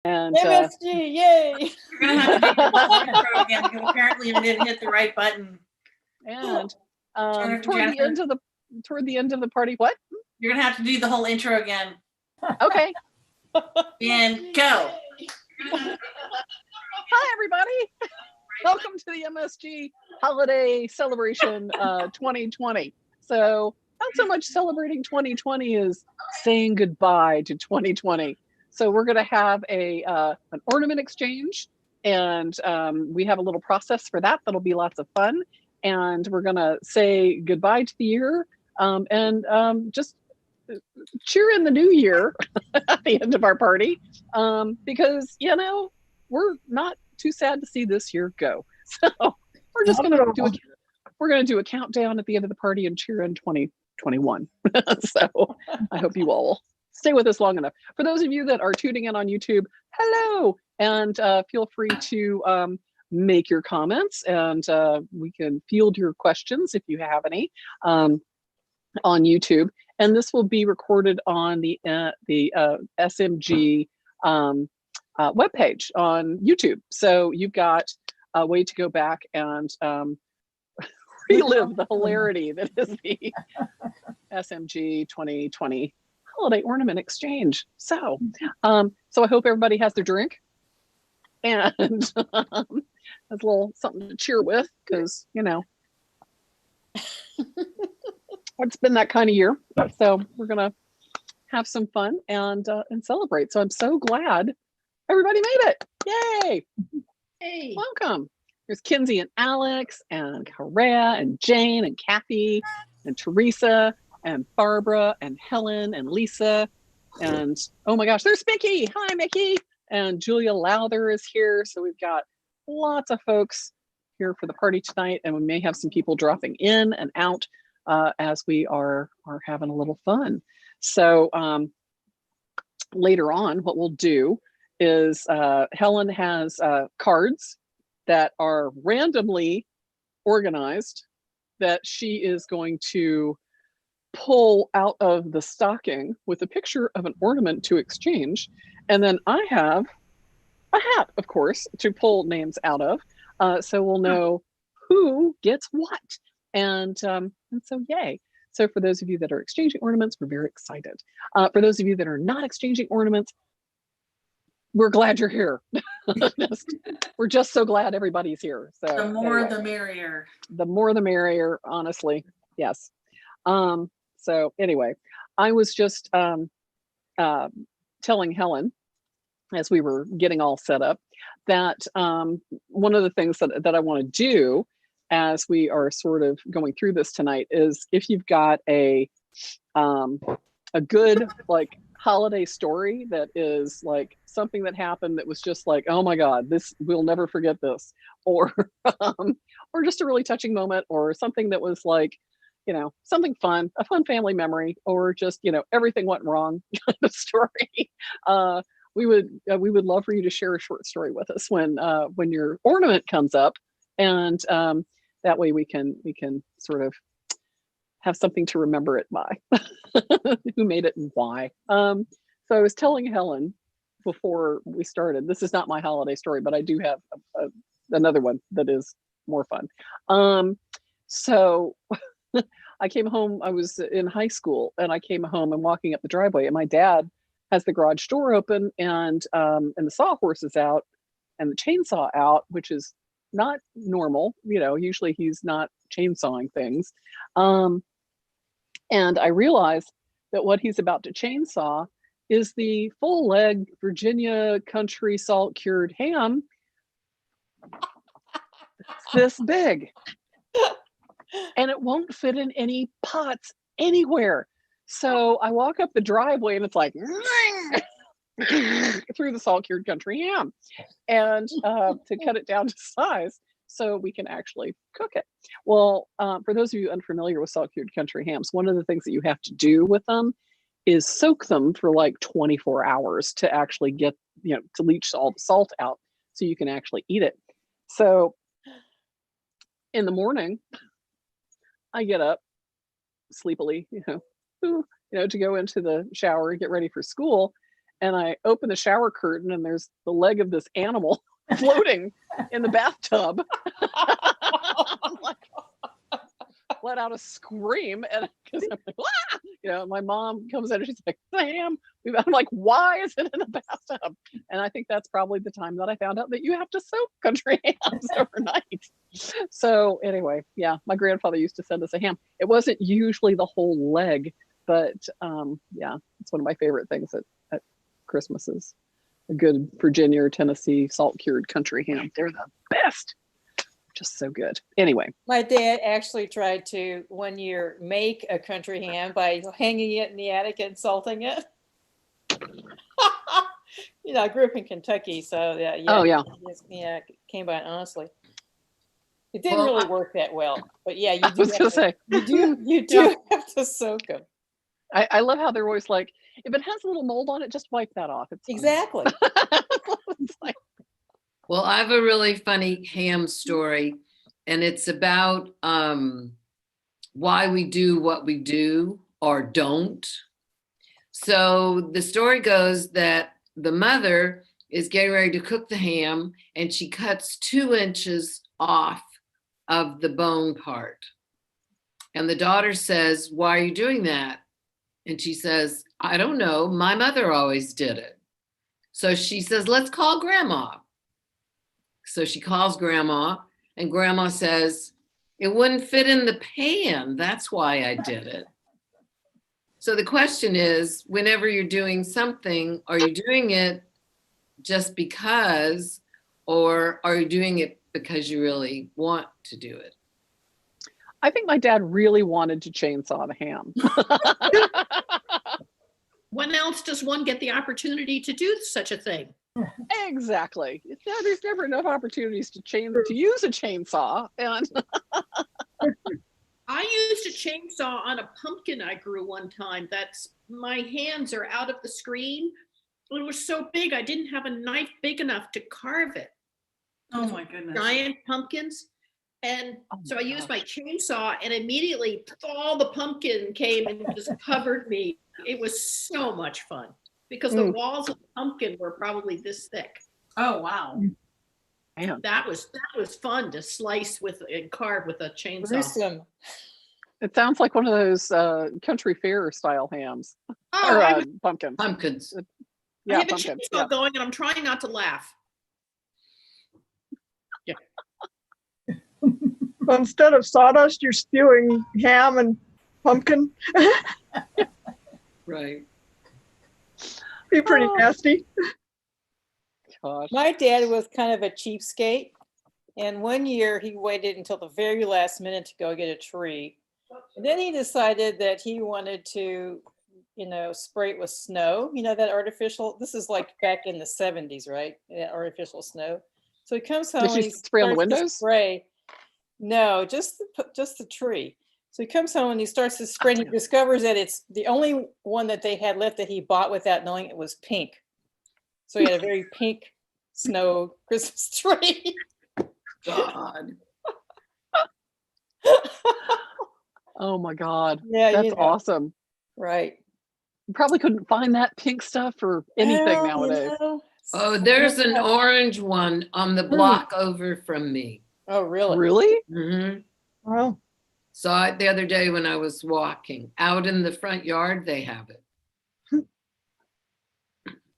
And MSG, yay! You're gonna have to do the whole intro again because apparently you didn't hit the right button. And Jennifer. toward the end of the party, what? You're gonna have to do the whole intro again. Okay. And go. Hi, everybody. Welcome to the MSG Holiday Celebration 2020. So not so much celebrating 2020 as saying goodbye to 2020. So we're going to have an ornament exchange, and we have a little process for that. That'll be lots of fun. And we're going to say goodbye to the year and just cheer in the new year at the end of our party because, you know, we're not too sad to see this year go. So we're just going to do a countdown at the end of the party and cheer in 2021. So I hope you all will stay with us long enough. For those of you that are tuning in on YouTube, hello, and feel free to make your comments, and we can field your questions if you have any on YouTube. And this will be recorded on the SMG webpage on YouTube. So you've got a way to go back and relive the hilarity that is the SMG 2020 Holiday Ornament Exchange. So I hope everybody has their drink and has a little something to cheer with, because, you know, it's been that kind of year. So we're gonna have some fun and celebrate. So I'm so glad everybody made it. Yay! Hey. Welcome. There's Kinsey and Alex and Correa and Jane and Kathy and Teresa and Barbara and Helen and Lisa. And oh my gosh, there's Mickey. Hi, Mickey. And Julia Lowther is here. So we've got lots of folks here for the party tonight, and we may have some people dropping in and out as we are having a little fun. So later on, what we'll do is Helen has cards that are randomly organized that she is going to pull out of the stocking with a picture of an ornament to exchange. And then I have a hat, of course, to pull names out of. So we'll know who gets what. And so yay. So for those of you that are exchanging ornaments, we're very excited. For those of you that are not exchanging ornaments, we're glad you're here. We're just so glad everybody's here. So the more the merrier. The more the merrier, honestly. Yes. So anyway, I was just telling Helen as we were getting all set up that one of the things that I want to do as we are sort of going through this tonight is, if you've got a good like holiday story that is like something that happened that was just like, oh my God, this, we'll never forget this, or or just a really touching moment, or something that was like, you know, something fun, a fun family memory, or just, you know, everything went wrong kind of story. We would love for you to share a short story with us when your ornament comes up, and that way we can sort of have something to remember it by, who made it and why. So I was telling Helen before we started, this is not my holiday story, but I do have another one that is more fun. So I came home, I was in high school, and I came home and walking up the driveway, and my dad has the garage door open, and the sawhorse is out and the chainsaw out, which is not normal. You know, usually he's not chainsawing things. And I realized that what he's about to chainsaw is the full leg Virginia country salt cured ham. It's this big. And it won't fit in any pots anywhere. So I walk up the driveway and it's like through the salt cured country ham, and to cut it down to size so we can actually cook it. Well, for those of you unfamiliar with salt cured country hams, one of the things that you have to do with them is soak them for like 24 hours to actually get, you know, to leach all the salt out so you can actually eat it. So in the morning, I get up sleepily, to go into the shower and get ready for school. and I open the shower curtain and there's the leg of this animal floating in the bathtub. I'm like, let out a scream, and because I'm like, ah! You know, my mom comes in and she's like, Sam, I'm like, why is it in the bathtub? And I think that's probably the time that I found out that you have to soak country hams overnight. So anyway, yeah, my grandfather used to send us a ham. It wasn't usually the whole leg, but yeah, it's one of my favorite things at Christmas is a good Virginia or Tennessee salt cured country ham. They're the best. Just so good. Anyway, my dad actually tried to one year make a country ham by hanging it in the attic and salting it. You know, I grew up in Kentucky, so yeah. Oh yeah, yeah, it came by honestly. It didn't really work that well, but yeah, you do. I was gonna say you do have to soak them. I love how they're always like, if it has a little mold on it, just wipe that off. It's exactly. It's like, well, I have a really funny ham story, and it's about why we do what we do or don't. So the story goes that the mother is getting ready to cook the ham, and she cuts 2 inches off of the bone part. And the daughter says, why are you doing that? And she says, I don't know. My mother always did it. So she says, let's call grandma. So she calls grandma, and grandma says, it wouldn't fit in the pan. That's why I did it. So the question is, whenever you're doing something, are you doing it just because, or are you doing it because you really want to do it? I think my dad really wanted to chainsaw the ham. When else does one get the opportunity to do such a thing? Exactly. Yeah, there's never enough opportunities to use a chainsaw. And I used a chainsaw on a pumpkin I grew one time. My hands are out of the screen. It was so big, I didn't have a knife big enough to carve it. Oh my goodness. Giant pumpkins. And so I used my chainsaw, and immediately all the pumpkin came and just covered me. It was so much fun because the walls of the pumpkin were probably this thick. Oh wow. Man. That was fun to slice with and carve with a chainsaw. Gruesome. It sounds like one of those country fair style hams. Oh, Or pumpkins. Pumpkins. Yeah, I have pumpkins. a chainsaw going, and I'm trying not to laugh. Yeah. So instead of sawdust, you're spewing ham and pumpkin. Right. Be pretty nasty. Gosh. My dad was kind of a cheapskate, and one year he waited until the very last minute to go get a tree. And then he decided that he wanted to, spray it with snow. You know, that artificial, this is like back in the 70s, right? That artificial snow. So he comes home Did and she he spray on the starts to windows? spray. No, just the tree. So he comes home and he starts to spray, and he discovers that it's the only one that they had left that he bought without knowing it was pink. So he had a very pink snow Christmas tree. God. Oh my God. Yeah, That's awesome. Right. You probably couldn't find that pink stuff for anything Well, nowadays. Oh, there's an orange one on the block over from me. Oh, really? Really? Mm-hmm. Wow. Saw it the other day when I was walking. Out in the front yard, they have it.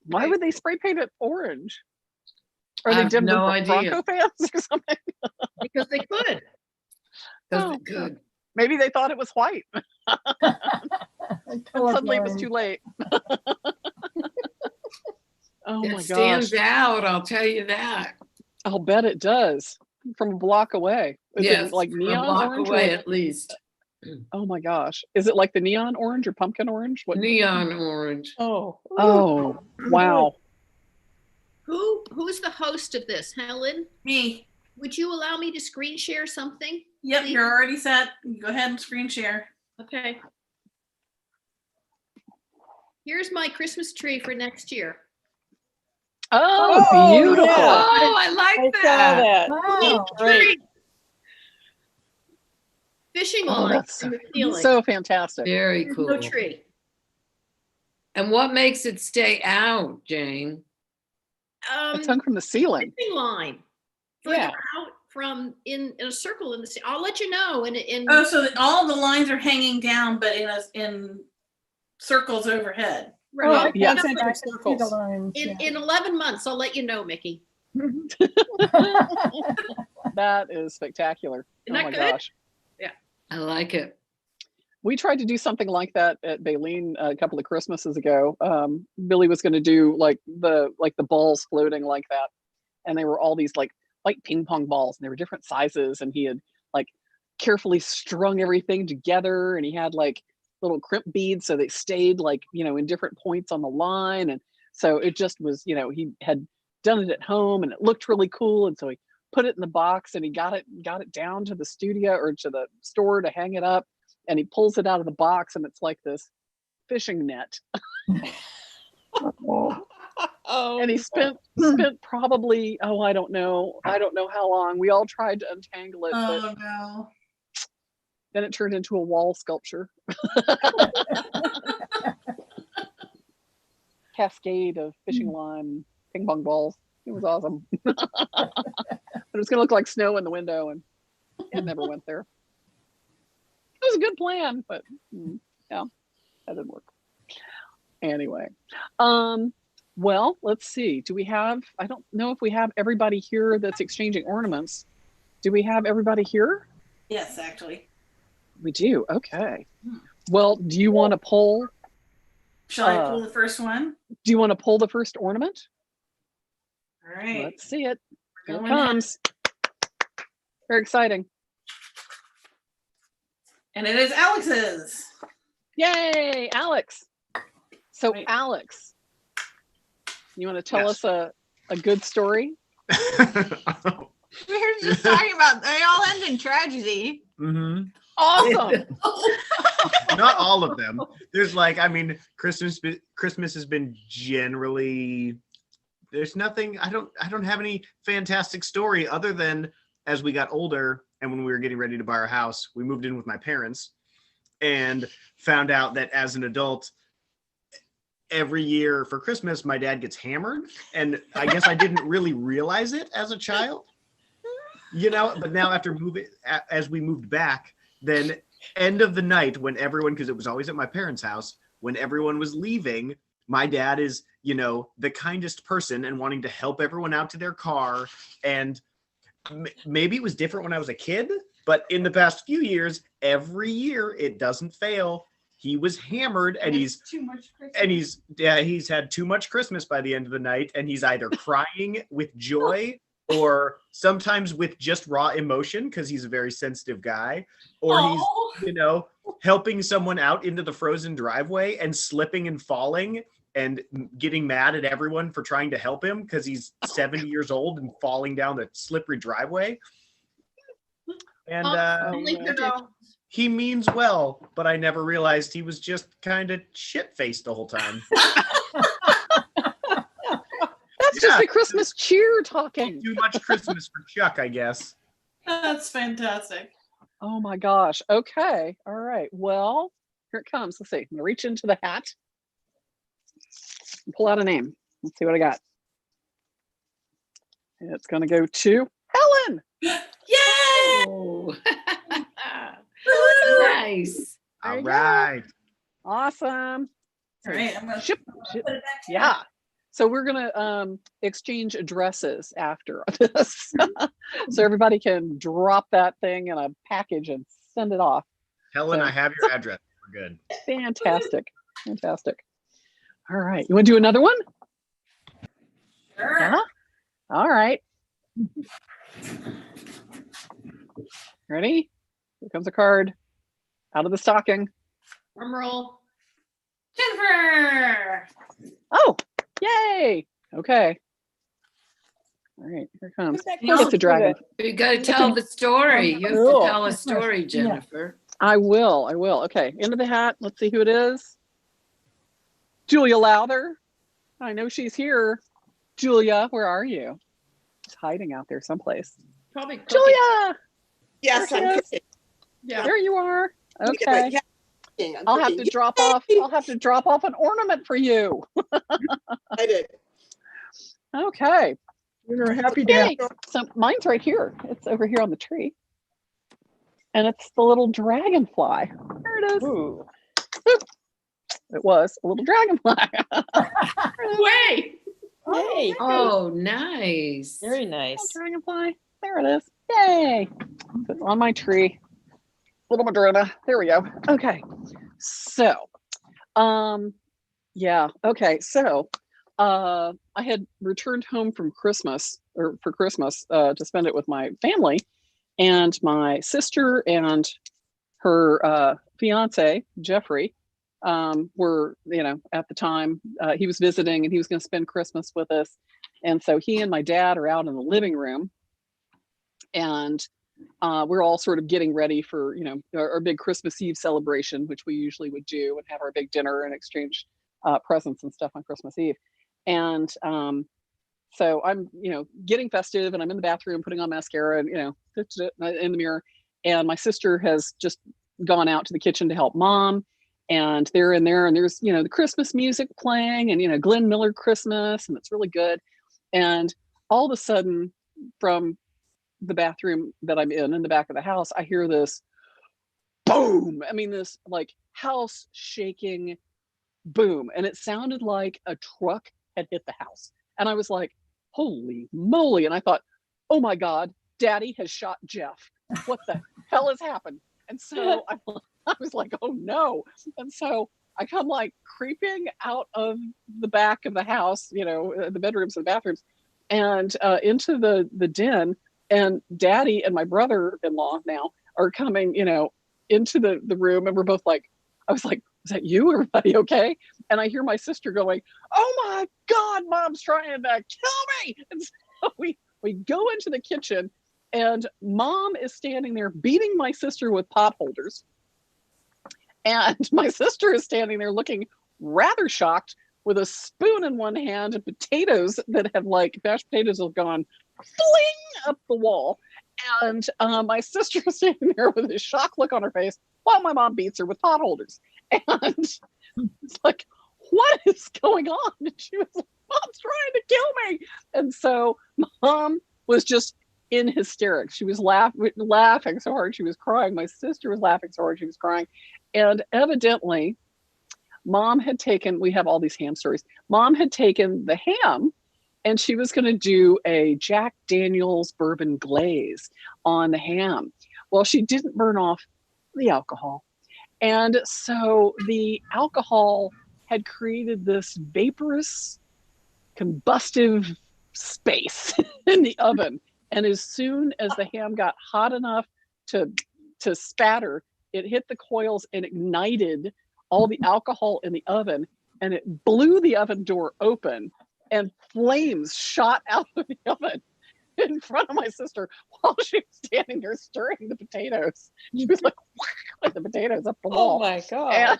Why would they spray paint it orange? Are I they have Denver no idea. Bronco fans or something? Because they could. Because Oh, it could. Maybe they thought it was white. Suddenly it was too late. Oh It my gosh. stands out, I'll tell you that. I'll bet it does. From a block away. Is Yes, it like from neon a block orange? away Or, at least. oh my gosh. Is it like the neon orange or pumpkin orange? What? Neon orange. Oh. Oh, wow. Who's the host of this? Helen? Me. Would you allow me to screen share something? Yep, please? you're already set. Go ahead and screen share. Okay. Here's my Christmas tree for next year. Oh, Oh, beautiful. yeah. Oh, I I like saw that. that. Wow. Great. Fishing Oh, line that's in the ceiling. so fantastic. Very There's cool. no tree. And what makes it stay out, Jane? It's hung from the ceiling. Fishing line. Further Yeah. out from in a circle in the sea. I'll let you know. In Oh, so all the lines are hanging down, but in circles overhead. Oh, right. like Yeah. concentric circles. In 11 months, I'll let you know, Mickey. That is spectacular. Isn't Oh that my good? gosh. I like it. We tried to do something like that at Baleen a couple of Christmases ago. Billy was going to do like the balls floating like that, and they were all these like ping pong balls, and they were different sizes, and he had like carefully strung everything together, and he had like little crimp beads so they stayed like in different points on the line, and so it just was he had done it at home, and it looked really cool, and so he put it in the box, and he got it down to the studio or to the store to hang it up. And he pulls it out of the box, and it's like this fishing net. Oh, And he spent probably, I don't know how long. We all tried to untangle it, but Oh no. then it turned into a wall sculpture. Cascade of fishing line, ping pong balls. It was awesome. But it was gonna look like snow in the window, and it never went there. It was a good plan, but yeah, that didn't work. Anyway, well, let's see. Do we have? I don't know if we have everybody here that's exchanging ornaments. Do we have everybody here? Yes, actually. We do. Okay. Well, do you want to pull? Shall I pull the first one? Do you want to pull the first ornament? All right. Let's see it. Here it Going in. comes. Very exciting. And it is Alex's. Yay, Alex. So Right. Alex, you want to tell Yes. us a good story? We were just talking about they all end in tragedy. Hmm. Awesome. Not all of them. There's Christmas has been generally, there's nothing, I don't have any fantastic story other than as we got older and when we were getting ready to buy our house, we moved in with my parents and found out that as an adult, every year for Christmas, my dad gets hammered. And I guess I didn't really realize it as a child, but now as we moved back, then end of the night when everyone, because it was always at my parents' house, when everyone was leaving, my dad is, the kindest person and wanting to help everyone out to their car. And maybe it was different when I was a kid, but in the past few years, every year it doesn't fail. He was hammered and he's had too much Christmas by the end of the night. And he's either crying with joy or sometimes with just raw emotion because he's a very sensitive guy, or he's, helping someone out into the frozen driveway and slipping and falling and getting mad at everyone for trying to help him because he's 70 years old and falling down the slippery driveway. And he means well, but I never realized he was just kind of shit-faced the whole time. That's just the Christmas cheer talking. Too much Christmas for Chuck, I guess. That's fantastic. Oh my gosh. Okay. All right. Well, here it comes. Let's see. I'm gonna reach into the hat and pull out a name. Let's see what I got. It's gonna go to Helen. Yay! Oh. Woo! Nice. There All you go. right. Awesome. All right, I'm gonna Ship. put it back to Yeah. So we're gonna exchange addresses after this, so everybody can drop that thing in a package and send it off. Helen, So- I have your address. We're good. Fantastic, fantastic. All right, you want to do another one? Sure. Yeah. All right. Ready? Here comes a card out of the stocking. Drum roll. Jennifer. Oh, yay! Okay. All right, here it comes. No, It's a dragon. You got to tell the story. You have to Cool. tell a story, Jennifer. I will. Okay, into the hat. Let's see who it is. Julia Lowther. I know she's here. Julia, where are you? She's hiding out there someplace. Probably cooking. Julia, Yes, There she I'm is. kidding. Yeah. there you are. Look at Okay. that. cooking. I'm I'll have to cooking. drop off. I'll have to drop off an ornament for you. I did. Okay. We're happy to have. Yay. So mine's right here. It's over here on the tree. And it's the little dragonfly. There it is. Ooh. It was a little dragonfly. Way. Yay. Oh, nice. Very Little nice. dragonfly. There it is. Yay. It's on my tree. Little Madrona. There we go. Okay. So, yeah. Okay. So, I had returned home from Christmas or for Christmas to spend it with my family, and my sister and her fiance Jeffrey were, at the time he was visiting and he was going to spend Christmas with us, and so he and my dad are out in the living room, and we're all sort of getting ready for our big Christmas Eve celebration, which we usually would do and have our big dinner and exchange presents and stuff on Christmas Eve. And so I'm, getting festive, and I'm in the bathroom putting on mascara and, in the mirror. And my sister has just gone out to the kitchen to help Mom. And they're in there, and there's, the Christmas music playing, and, Glenn Miller Christmas, and it's really good. And all of a sudden, from the bathroom that I'm in the back of the house, I hear this boom. I mean, this like house shaking boom. And it sounded like a truck had hit the house. And I was like, holy moly. And I thought, oh my God, Daddy has shot Jeff. What the hell has happened? And so I was like, oh no. And so I come like creeping out of the back of the house, the bedrooms and bathrooms, and into the den. And Daddy and my brother-in-law now are coming, into the room. And we're both like, I was like, is that you? Everybody okay? And I hear my sister going, oh my God, Mom's trying to kill me. And so we go into the kitchen, and Mom is standing there beating my sister with pot holders. And my sister is standing there looking rather shocked with a spoon in one hand and potatoes that have mashed potatoes have gone fling up the wall. And my sister is standing there with a shocked look on her face while my mom beats her with pot holders. And it's like, what is going on? And she was like, Mom's trying to kill me. And so Mom was just in hysterics. She was laughing so hard she was crying. My sister was laughing so hard she was crying. And evidently, Mom had taken, we have all these ham stories. Mom had taken the ham, and she was going to do a Jack Daniel's bourbon glaze on the ham. Well, she didn't burn off the alcohol. And so the alcohol had created this vaporous, combustive space in the oven. And as soon as the ham got hot enough to spatter, it hit the coils and ignited all the alcohol in the oven, and it blew the oven door open, and flames shot out of the oven in front of my sister while she was standing there stirring the potatoes. She was like the potatoes up the wall. Oh my God. And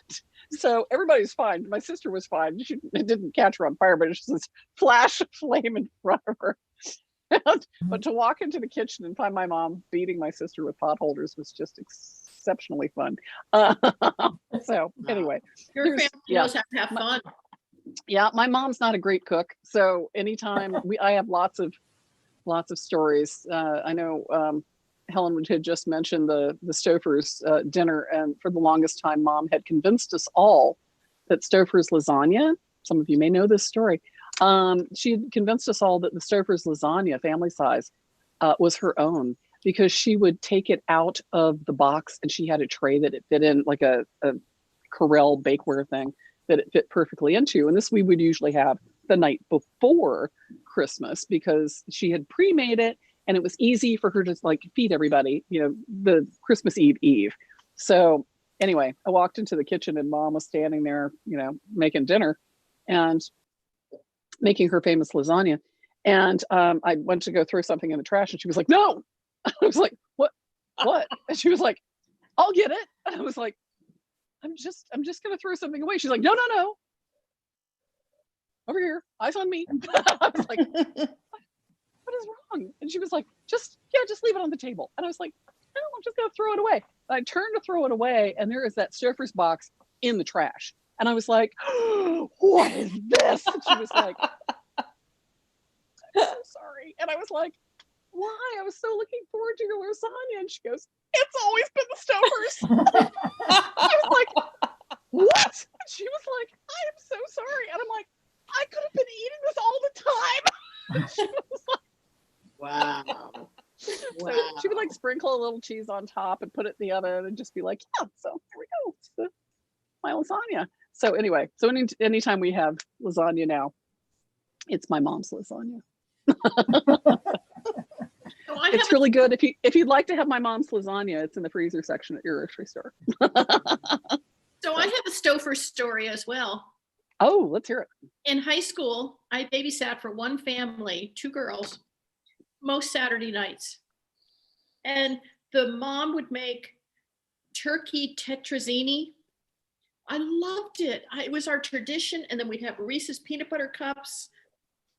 so everybody's fine. My sister was fine. It didn't catch her on fire, but it's just this flash of flame in front of her. But to walk into the kitchen and find my mom beating my sister with pot holders was just exceptionally fun. So anyway, Your family knows how to have fun. Yeah, my mom's not a great cook, so anytime I have lots of stories. I know Helen had just mentioned the Stouffer's dinner, and for the longest time, Mom had convinced us all that Stouffer's lasagna. Some of you may know this story. She had convinced us all that the Stouffer's lasagna, family size, was her own, because she would take it out of the box, and she had a tray that it fit in, like a Corel bakeware thing that it fit perfectly into. And this we would usually have the night before Christmas, because she had pre-made it, and it was easy for her to feed everybody, the Christmas Eve. So anyway, I walked into the kitchen, and Mom was standing there, making dinner and making her famous lasagna. And I went to go throw something in the trash, and she was like, no. I was like, what? And she was like, I'll get it. And I was like, I'm just going to throw something away. She's like, no. Over here. Eyes on me. I was like, what is wrong? And she was like, just leave it on the table. And I was like, oh, I'm just gonna throw it away. And I turned to throw it away, and there is that Stouffer's box in the trash. And I was like, oh, what is this? And she was like, I'm so sorry. And I was like, why? I was so looking forward to your lasagna. And she goes, it's always been the Stouffer's. I was like, what? And she was like, I am so sorry. And I'm like, I could have been eating this all the time. She was like, Wow. so she would like sprinkle a little cheese on top and put it in the oven and just be like, yeah, so here we go. It's my lasagna. So anyway, so anytime we have lasagna now, it's my mom's lasagna. So I It's have really good. If you'd like to have my mom's lasagna, it's in the freezer section at your grocery store. so I have a Stouffer story as well. Oh, let's hear it. In high school, I babysat for one family, 2 girls, most Saturday nights. And the mom would make turkey tetrazzini. I loved it. It was our tradition. And then we'd have Reese's peanut butter cups.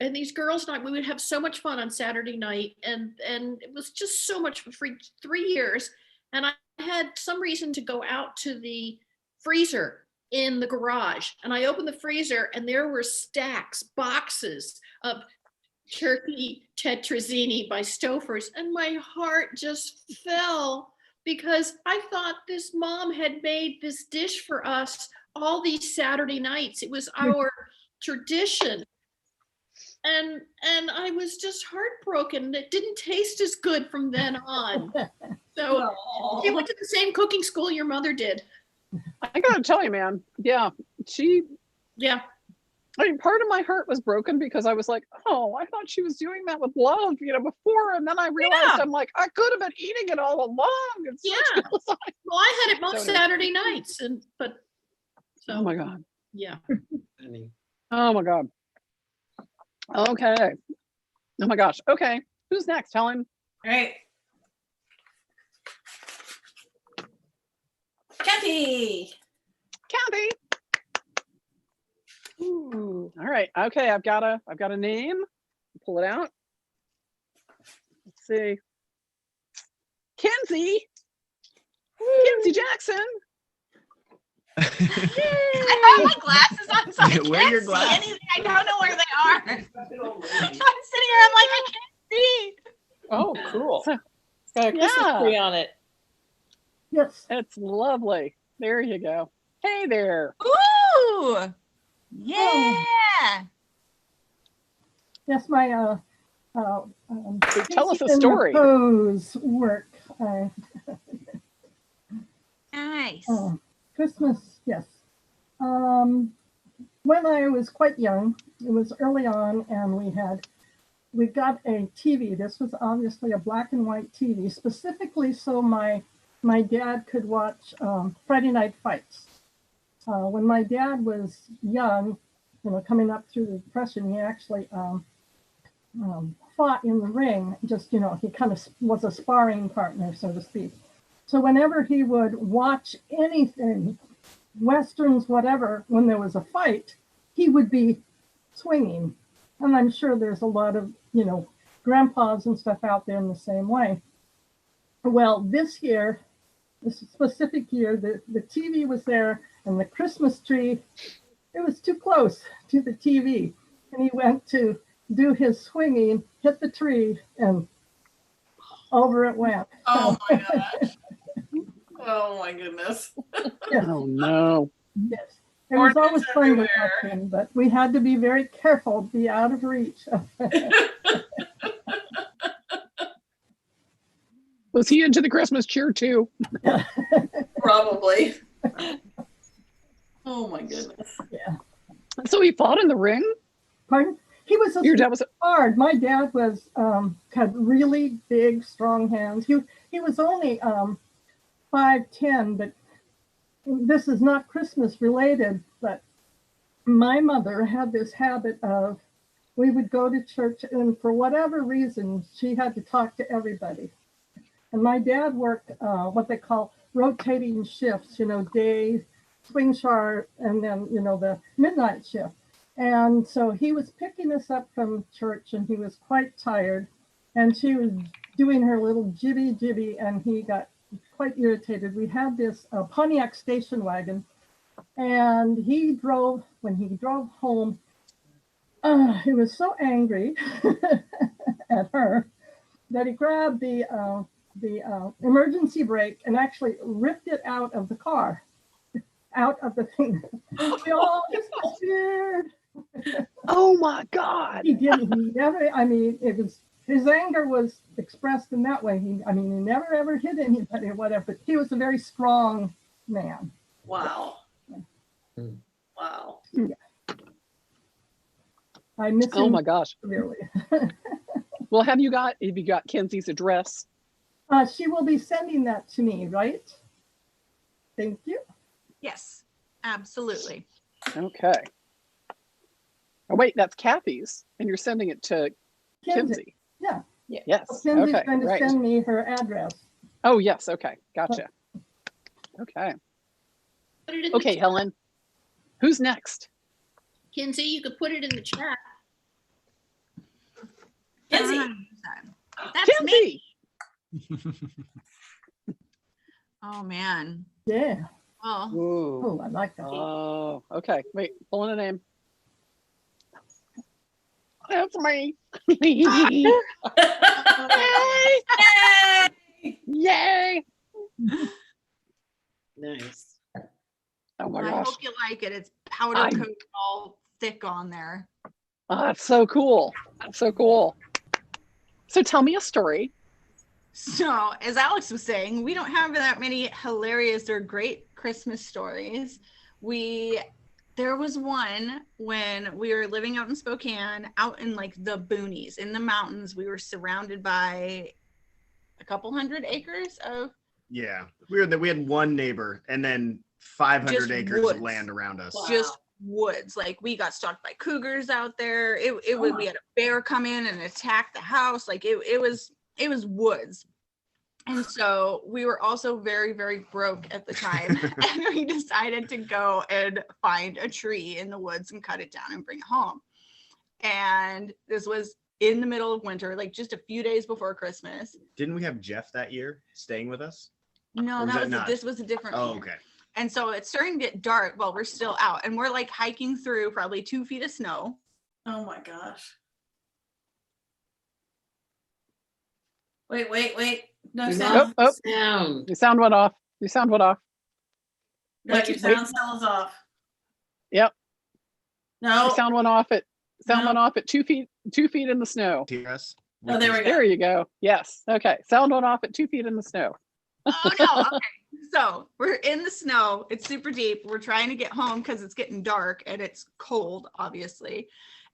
And these girls and I, we would have so much fun on Saturday night. And it was just so much for 3 years. And I had some reason to go out to the freezer in the garage. And I opened the freezer and there were boxes of turkey tetrazzini by Stouffer's. And my heart just fell because I thought this mom had made this dish for us all these Saturday nights. It was our tradition. And I was just heartbroken. It didn't taste as good from then on. So she went to the same cooking school your mother did. I gotta tell you, man. Yeah, Yeah. I mean, part of my heart was broken because I was like, oh, I thought she was doing that with love, before. And then I realized I'm like, I could have been eating it all along. It's Yeah. Well, I had it most So- Saturday nights, oh my God. yeah. Oh my God. Okay. Oh my gosh. Okay. Who's next, Helen? All right. Kathy. Kathy. Ooh. All right. Okay. I've got a name. Pull it out. Let's see. Kinsey. Kinsey Jackson. I have my glasses on, so I can't Wear your see glasses. anything. I don't know where they are. I'm sitting here, I'm like, I can't see. Oh, cool. So- Got a Christmas Yeah. tree on it. Yes, It's lovely. There you go. Hey there. Ooh. Yeah. yes, my Tell us a in the story. Pose work. Nice. Christmas, yes. When I was quite young, it was early on, and we got a TV. This was obviously a black and white TV, specifically so my dad could watch Friday night fights. When my dad was young, coming up through the Depression, he actually fought in the ring. Just, he kind of was a sparring partner, so to speak. So whenever he would watch anything, Westerns, whatever, when there was a fight, he would be swinging. And I'm sure there's a lot of, grandpas and stuff out there in the same way. Well, this specific year, the TV was there and the Christmas tree, it was too close to the TV. And he went to do his swinging, hit the tree, and over it went. Oh my gosh. Oh my goodness. Yes. Oh no. Yes. It was always Ornaments fun to everywhere. watch him, but we had to be very careful, be out of reach. Was he into the Christmas cheer too? Probably. Oh my goodness. Yeah. So he fought in the ring? Pardon? He was Your a dad was hard. My dad was had really big, strong hands. He was only 5'10", but this is not Christmas related, but my mother had this habit of, we would go to church, and for whatever reason, she had to talk to everybody. And my dad worked what they call rotating shifts, day, swing chart, and then, the midnight shift. And so he was picking us up from church, and he was quite tired. and she was doing her little jibby, and he got quite irritated. We had this Pontiac station wagon, and when he drove home, he was so angry at her that he grabbed the emergency brake and actually ripped it out of the car, out of the thing. We all disappeared. Oh my God. He never, I mean, his anger was expressed in that way. He never ever hit anybody or whatever, but he was a very strong man. Wow. Hmm. Wow. I miss Oh him my gosh. severely. Well, have you got Kenzie's address? She will be sending that to me, right? Thank you. Yes, absolutely. Okay. Oh wait, that's Kathy's, and you're sending it to Kenzie. Yeah. Yes. Kenzie's Okay. going to Right. send me her address. Oh yes. Okay. Gotcha. Okay. Put it in the Okay, chat. Helen. Who's next? Kinsey, you could put it in the chat. Kenzie. 100%. That's me. Kenzie. Oh man. Yeah. Well, Ooh. Oh, I like that. Oh. Okay. Wait. Pull in a name. That's me. Yay! Yay! Nice. Oh my I gosh. hope you like it. It's powder coat all thick on there. Oh, that's so cool. That's so cool. So tell me a story. So, as Alex was saying, we don't have that many hilarious or great Christmas stories. There was one when we were living out in Spokane, out in like the boonies, in the mountains. We were surrounded by a couple hundred acres of Yeah, we had one neighbor and then 500 Just acres woods. of land around us. Wow. just woods. Like we got stalked by cougars out there. It was, we had a bear come in and attack the house. Like it was woods. And so we were also very, very broke at the time. And we decided to go and find a tree in the woods and cut it down and bring it home. And this was in the middle of winter, like just a few days before Christmas. Didn't we have Jeff that year staying with us? No, Or was that that was not? this was a different Oh, year. okay. And so it's starting to get dark while we're still out, and we're like hiking through probably 2 feet of snow. Oh my gosh. Wait. No We sound. Oh, Sound. your sound went off. Your sound went off. No, your sound cell is off. Yep. No. Your sound went off at No. went off at 2 feet in the snow. Hear us? Oh, there we go. There you go. Yes. Okay. Sound went off at 2 feet in the snow. Oh no. Okay. So we're in the snow. It's super deep. We're trying to get home because it's getting dark and it's cold, obviously.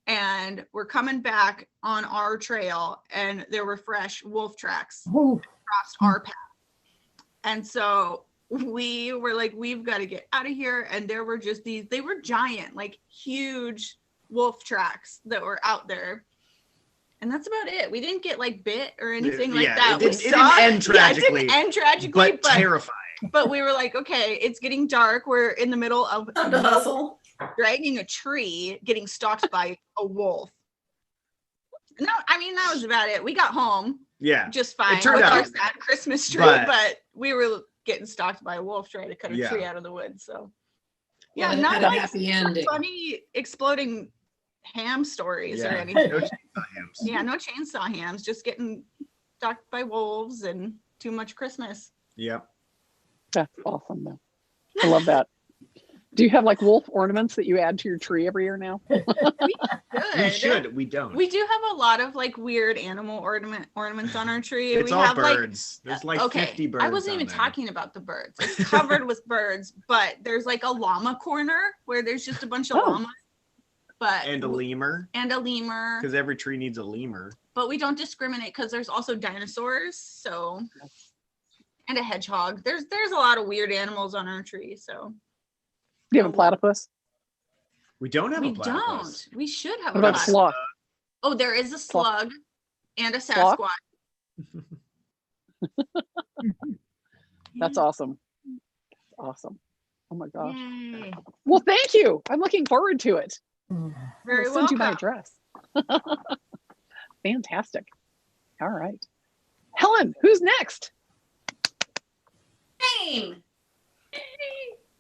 And we're coming back on our trail, and there were fresh wolf tracks Oh, across our path. And so we were like, we've got to get out of here. And there were just they were giant, like huge wolf tracks that were out there. And that's about it. We didn't get like bit or anything like Yeah, that. it didn't end Yeah, it tragically, didn't end tragically, But terrifying. but we were like, okay, it's getting dark. We're in the middle of Time to hustle. dragging a tree, getting stalked by a wolf. No, I mean, that was about it. We got home Yeah. just fine turned with our out- sad Christmas tree, but- but we were getting stalked by a wolf trying to cut a Yeah. tree out of the woods. So Yeah, yeah, not had a like happy ending. funny exploding ham stories or Yeah. anything. No chainsaw hams. Yeah, no chainsaw hams, just getting stalked by wolves and too much Christmas. Yep. That's awesome though. I love that. Do you have like wolf ornaments that you add to your tree every year now? We Good. should. We don't. We do have a lot of like weird animal ornaments on our tree. It's we all have birds. There's like okay, 50 birds. I wasn't on even there. talking about the birds. It's covered with birds, but there's like a llama corner where there's just a bunch of Oh. llamas. But And a lemur, and a lemur, because every tree needs a lemur. but we don't discriminate because there's also dinosaurs. So and a hedgehog. There's a lot of weird animals on our tree. So Do you have a platypus? We don't have we a platypus. don't. We should have What a about platypus. sloth? Oh, there is a Sloth. slug and a Sloth? Sasquatch. That's awesome. Awesome. Oh my gosh. Yay. Well, thank you. I'm looking forward to it. Very I'll send you my welcome. address. Fantastic. All right. Helen, who's next? Jane.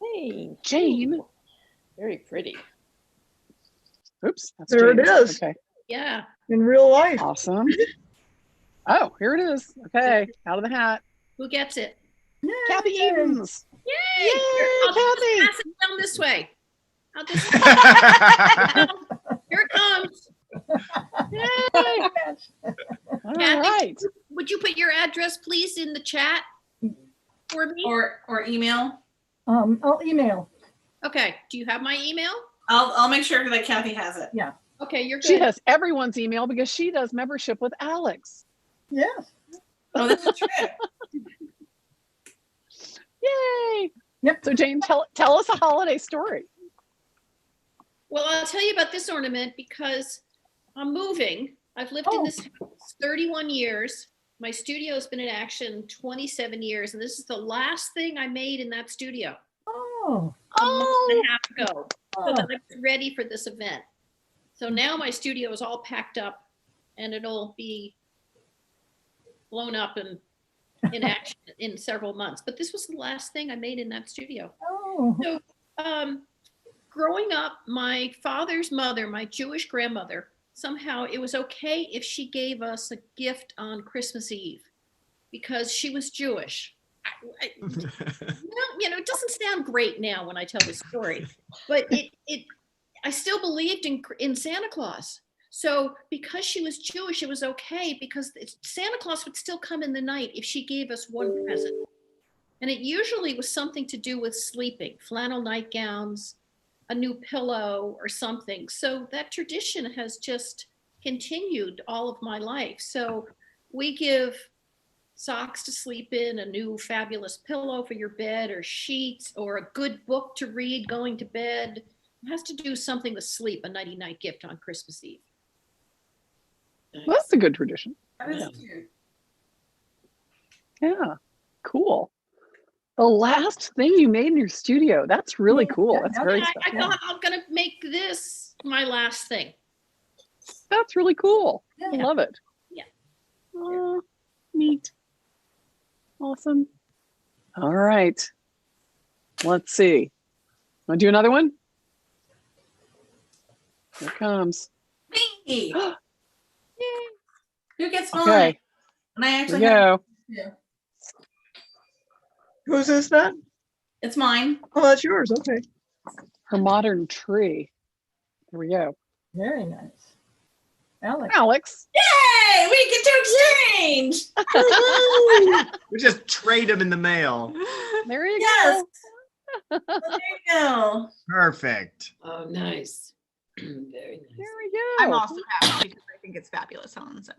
Hey, Jane. ooh, very pretty. Oops. That's There it Jane's. is. Okay. Yeah. In real life. Awesome. Oh, here it is. Okay. Out of the hat. Who gets it? Kathy Yay. Edens. Yay! Yay, Here, I'll just Kathy. pass it down this way. I'll just, here it comes. Yay. All Kathy, right. would you put your address, please, in the chat for me? Or email. I'll email. Okay. Do you have my email? I'll make sure that Kathy has it. Yeah. Okay, you're good. She has everyone's email because she does membership with Alex. Yes. Oh, this is true. Yay. Yep. So Jane, tell us a holiday story. Well, I'll tell you about this ornament because I'm moving. I've lived in this house 31 years. My studio's been in action 27 years, and this is the last thing I made in that studio Oh. a month and a half ago, so Oh. that I was ready for this event. So now my studio is all packed up, and it'll be blown up and in action in several months. But this was the last thing I made in that studio. Oh. So, growing up, my father's mother, my Jewish grandmother, somehow it was okay if she gave us a gift on Christmas Eve because she was Jewish. Well, it doesn't sound great now when I tell the story, but I still believed in Santa Claus. So because she was Jewish, it was okay because Santa Claus would still come in the night if she gave us one present. And it usually was something to do with sleeping, flannel nightgowns, a new pillow or something. So that tradition has just continued all of my life. So we give socks to sleep in, a new fabulous pillow for your bed, or sheets, or a good book to read going to bed. It has to do something with sleep, a nighty-night gift on Christmas Eve. Well, that's a good tradition. That is cute. Yeah. Cool. The last thing you made in your studio. That's really cool. That's very I special. thought I'm going to make this my last thing. That's really cool. I Yeah. love it. Yeah. Neat. Awesome. All right. Let's see. Want to do another one? Here it comes. Me. Who gets mine? Okay. And I Here actually we go. Yeah. Who's this then? It's mine. Oh, that's yours. Okay. Her modern tree. Here we go. Very nice. Alex. Alex. Yay! We get to exchange. We just trade them in the mail. There you Yes. go. Well, there you go. Perfect. Oh, nice. Very nice. There we go. I'm also happy because I think it's fabulous, Helen. So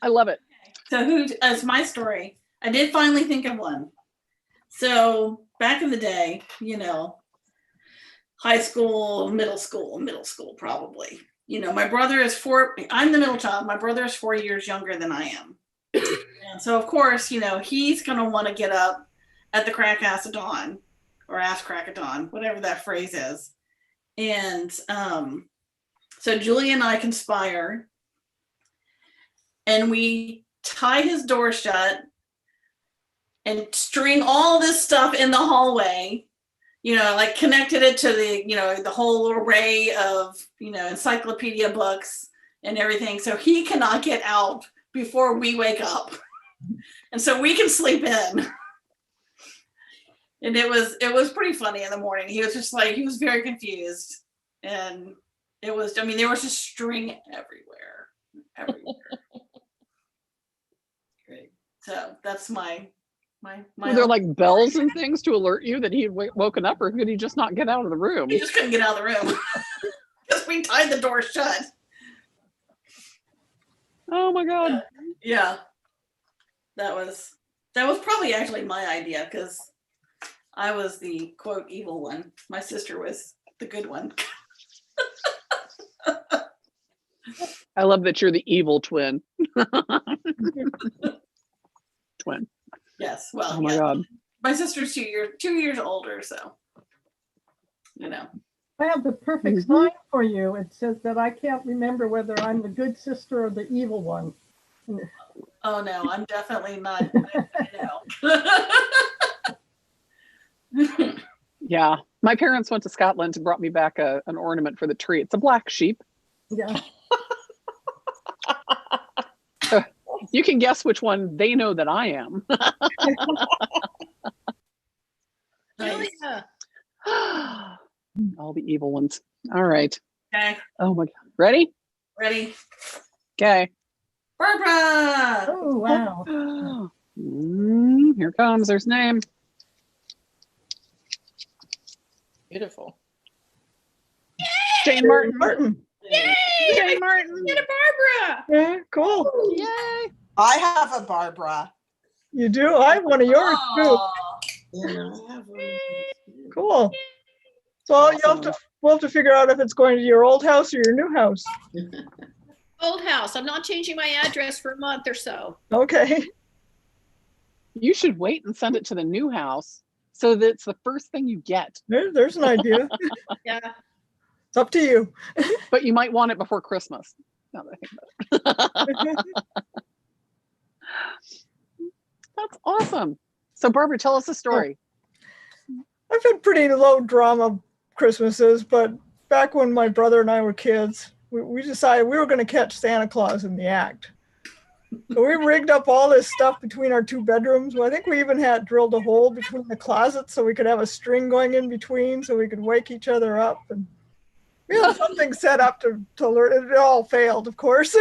I love it. So it's my story. I did finally think of one. So back in the day, high school, middle school probably. My brother is I'm the middle child. My brother is 4 years younger than I am. And so of course, he's gonna want to get up at the crack ass of dawn or ass crack of dawn, whatever that phrase is. And so Julie and I conspire and we tie his door shut and string all this stuff in the hallway, like connected it to the whole array of, encyclopedia books and everything. So he cannot get out before we wake up. And so we can sleep in. And it was pretty funny in the morning. He was just like, he was very confused. And there was just string everywhere. Great. So that's my Were there like bells and things to alert you that he had woken up, or could he just not get out of the room? He just couldn't get out of the room because we tied the door shut. Oh my God. Yeah, that was probably actually my idea because I was the quote evil one. My sister was the good one. I love that you're the evil twin. Twin. Yes. Well, Oh my yeah. God. My sister's 2 years older, so I have the perfect sign for you. It says that I can't remember whether I'm the good sister or the evil one. Oh no, I'm definitely not. I know. Yeah. My parents went to Scotland and brought me back an ornament for the tree. It's a black sheep. Yeah. You can guess which one they know that I am. Nice. Yeah. All the evil ones. All right. Okay, Oh my God. Ready? ready? Okay. Barbara! Oh, wow. Here comes. There's name. Beautiful. Jane Martin. Martin. Yay! Jane Martin. Get a Barbara. Yeah, cool. Yay. I have a Barbara. You do? I have one of yours too. Aw. Yeah, I have one. Cool. So we'll have to figure out if it's going to your old house or your new house. Old house. I'm not changing my address for a month or so. Okay. You should wait and send it to the new house so that it's the first thing you get. There's an idea. Yeah. It's up to you. But you might want it before Christmas. Now that I think about it. That's awesome. So Barbara, tell us a story. I've had pretty low drama Christmases, but back when my brother and I were kids, we decided we were going to catch Santa Claus in the act. So we rigged up all this stuff between our two bedrooms. Well, I think we even had drilled a hole between the closets so we could have a string going in between so we could wake each other up. And we had something set up to learn. It all failed, of course.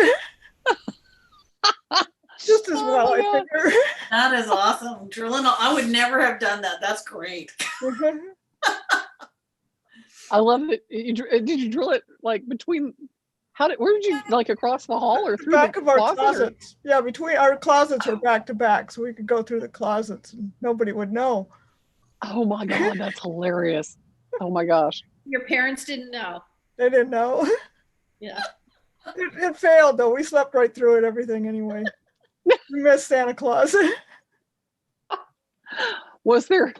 Just as well, I figure. That is awesome. Drilling, I would never have done that. That's great. I love it. Did you drill it like between? Where did you, like, across the hall or through Back the of our closet, closets. Yeah, between our closets were back to back, so we could go through the closets and nobody would know. Oh my God, that's hilarious. Oh my gosh. Your parents didn't know. They didn't know. Yeah. It failed though. We slept right through it, everything anyway. We missed Santa Claus. Was there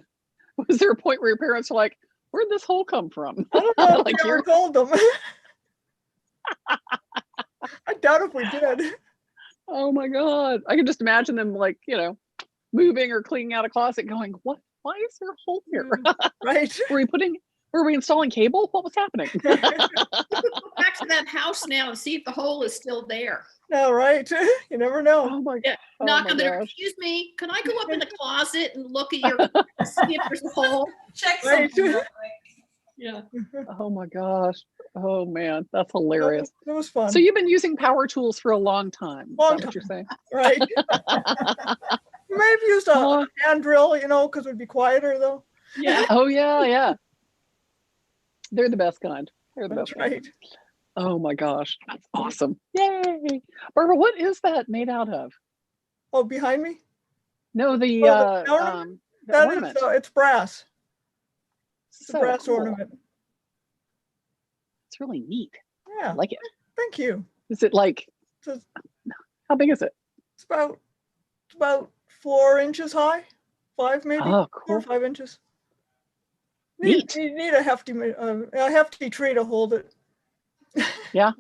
a point where your parents were like, where'd this hole come from? I don't know if Like we ever you're- told them. I doubt if we did. Oh my God. I can just imagine them, like, moving or cleaning out a closet going, what? Why is there a hole here? Right. Were we installing cable? What was happening? Go back to that house now and see if the hole is still there. No, right. You never know. Oh my Yeah. Oh Knock my on the door. gosh. Excuse me, can I go up in the closet and look at your see if there's a hole? Check Right. something out, Yeah. Oh my gosh. Oh man, that's hilarious. It was fun. So you've been using power tools for a long time. Is Long that what you're saying? Right. We may have used a hand drill, because it'd be quieter though. Yeah. Oh yeah. They're the best kind. They're the That's best kind. right. Oh my gosh. That's awesome. Yay. Barbara, what is that made out of? Oh, behind me? No, the the ornament? the ornament. It's brass. It's So a brass cool. ornament. It's really neat. I Yeah. like it. Thank you. Is it like, It's how big is it? about 4 inches high, 5 maybe, Oh, 4 or cool. 5 inches. Neat. You need a hefty tree to hold it. Yeah,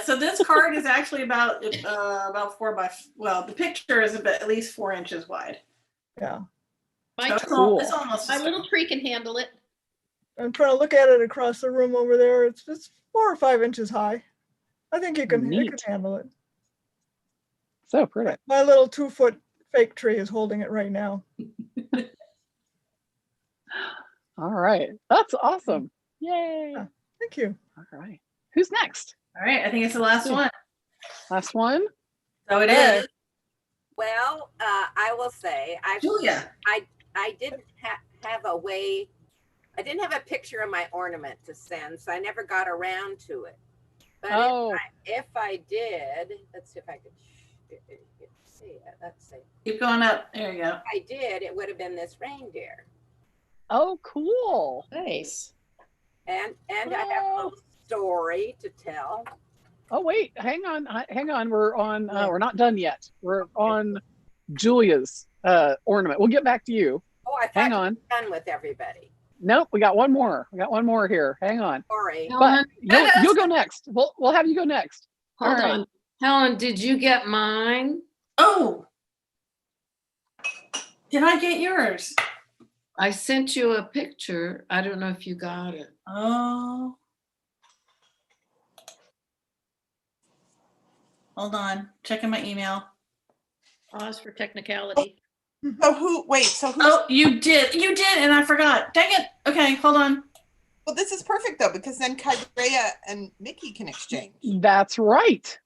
so this card is actually about the picture is at least 4 inches wide. Yeah. My, So Cool. it's almost my little tree can handle it. I'm trying to look at it across the room over there. It's 4 or 5 inches high. I think it can Neat. handle it. So pretty. My little 2-foot fake tree is holding it right now. All right. That's awesome. Yay. Yeah. Thank you. All right. Who's next? all right. I think it's the last one. Last one? So it Okay. is Well, I will say Julia. I didn't have a way. I didn't have a picture of my ornament to send, so I never got around to it. But Oh. if I did, let's see if I could see it. Let's see. Keep going up. There you go. If I did, it would have been this reindeer. Oh, cool. Nice. And I have a little story to tell. Oh, wait. Hang on. We're on, we're not done yet. We're on Julia's ornament. We'll get back to you. Oh, I thought Hang you on. were done with everybody. Nope, we got one more. We got one more here. Hang on. Sorry. But you'll go next. We'll have you go next. Hold All right. on. Helen, did you get mine? Oh, did I get yours? I sent you a picture. I don't know if you got it. Oh. Hold on. Checking my email. Pause for technicality. So who's, Oh, you did, and I forgot. Dang it. Okay, hold on. well, this is perfect though, because then Kyrea and Mickey can exchange. That's right.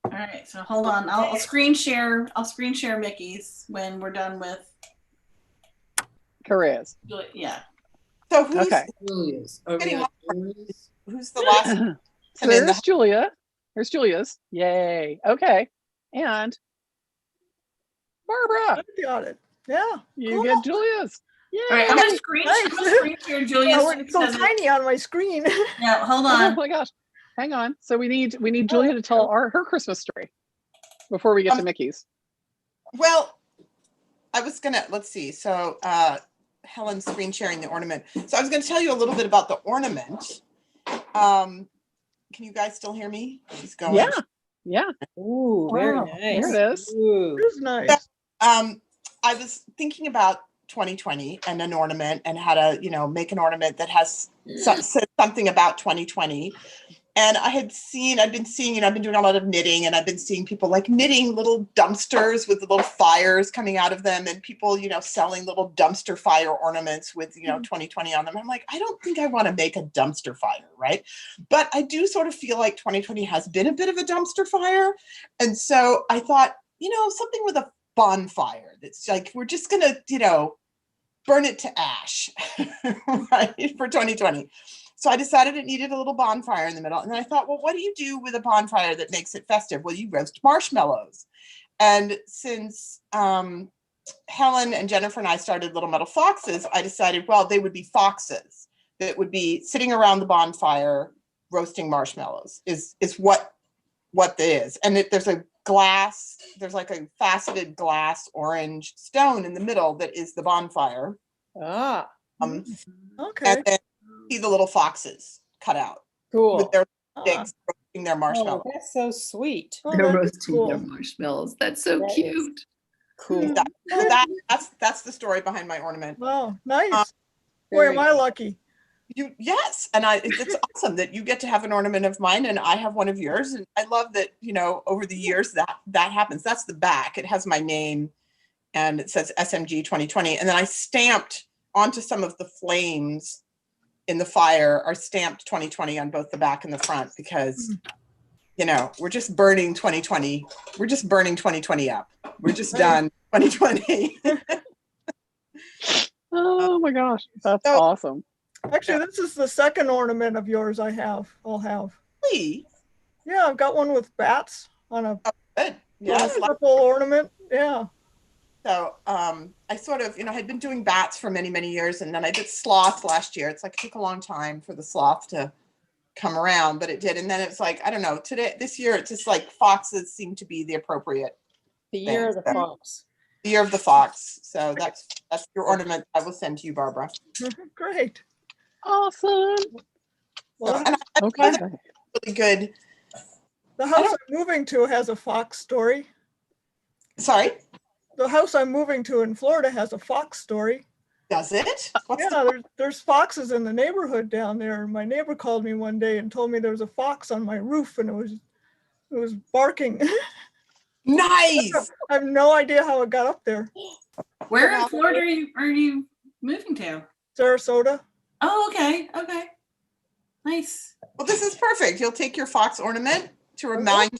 All right, so hold on. I'll screen share. I'll screen share Mickey's when we're done with. Correct. Yeah. So who's Okay. Julius. who's the last? So there's Julia. There's Julia's. Yay. Okay. And Barbara, I got it. Yeah. you Cool. get Julia's. Yay. All right, I'm gonna Thanks. screen share Julia's. Oh, it's so tiny on my screen. Yeah, hold Oh on. my gosh. Hang on. So we need Julia to tell her Christmas story before we get to Mickey's. Well, I was gonna, let's see. So Helen's screen sharing the ornament. So I was gonna tell you a little bit about the ornament. Can you guys still hear me? She's going. Yeah. Yeah. Ooh, very Wow. nice. There it is. Ooh. It's nice. I was thinking about 2020 and an ornament and how to, make an ornament that has said something about 2020. And I've been seeing, I've been doing a lot of knitting, and I've been seeing people like knitting little dumpsters with the little fires coming out of them, and people, selling little dumpster fire ornaments with, 2020 on them. I'm like, I don't think I want to make a dumpster fire, right? But I do sort of feel like 2020 has been a bit of a dumpster fire. And so I thought, something with a bonfire that's like, we're just going to, burn it to ash, right, for 2020. So I decided it needed a little bonfire in the middle. And then I thought, well, what do you do with a bonfire that makes it festive? Well, you roast marshmallows. And since Helen and Jennifer and I started Little Metal Foxes, I decided, well, they would be foxes that would be sitting around the bonfire roasting marshmallows is what that is. And there's like a faceted glass orange stone in the middle that is the bonfire. Ah, Okay. And then see the little foxes cut out cool. with their sticks roasting their marshmallows. Oh, that's so sweet. Oh, They're that'd be roasting their cool. marshmallows. That's so That is- cute. Cool. So that's the story behind my ornament. Wow, nice. Um, Boy, Very am I cool. lucky. Yes, and it's awesome that you get to have an ornament of mine and I have one of yours, and I love that over the years that happens. That's the back. It has my name, and it says SMG 2020, and then I stamped onto some of the flames in the fire are stamped 2020 on both the back and the front because we're just burning 2020. We're just burning 2020 up. We're just done 2020. Oh my gosh. That's So- awesome. Actually, this is the second ornament of yours I'll have. Please. Yeah, I've got one with bats on a Good. Yes. purple ornament. Yeah. So I sort of, had been doing bats for many, many years, and then I did sloth last year. It's like it took a long time for the sloth to come around, but it did. And then it's like, I don't know, this year, it's just like foxes seem to be the appropriate The year of the Thanks. fox. the year of the fox. So that's your ornament I will send to you, Barbara. Great. Awesome. Well, And I Okay. really good. the house I'm moving to has a fox story. Sorry, The house I'm moving to in Florida has a fox story. does it? What's Yeah, there's foxes in the neighborhood down there. My neighbor called me one day and told me there was a fox on my roof and it was barking. nice? I have no idea how it got up there. Where in Florida are you moving to? Sarasota. Oh, okay. Okay. Nice. Well, this is perfect. You'll take your fox ornament to remind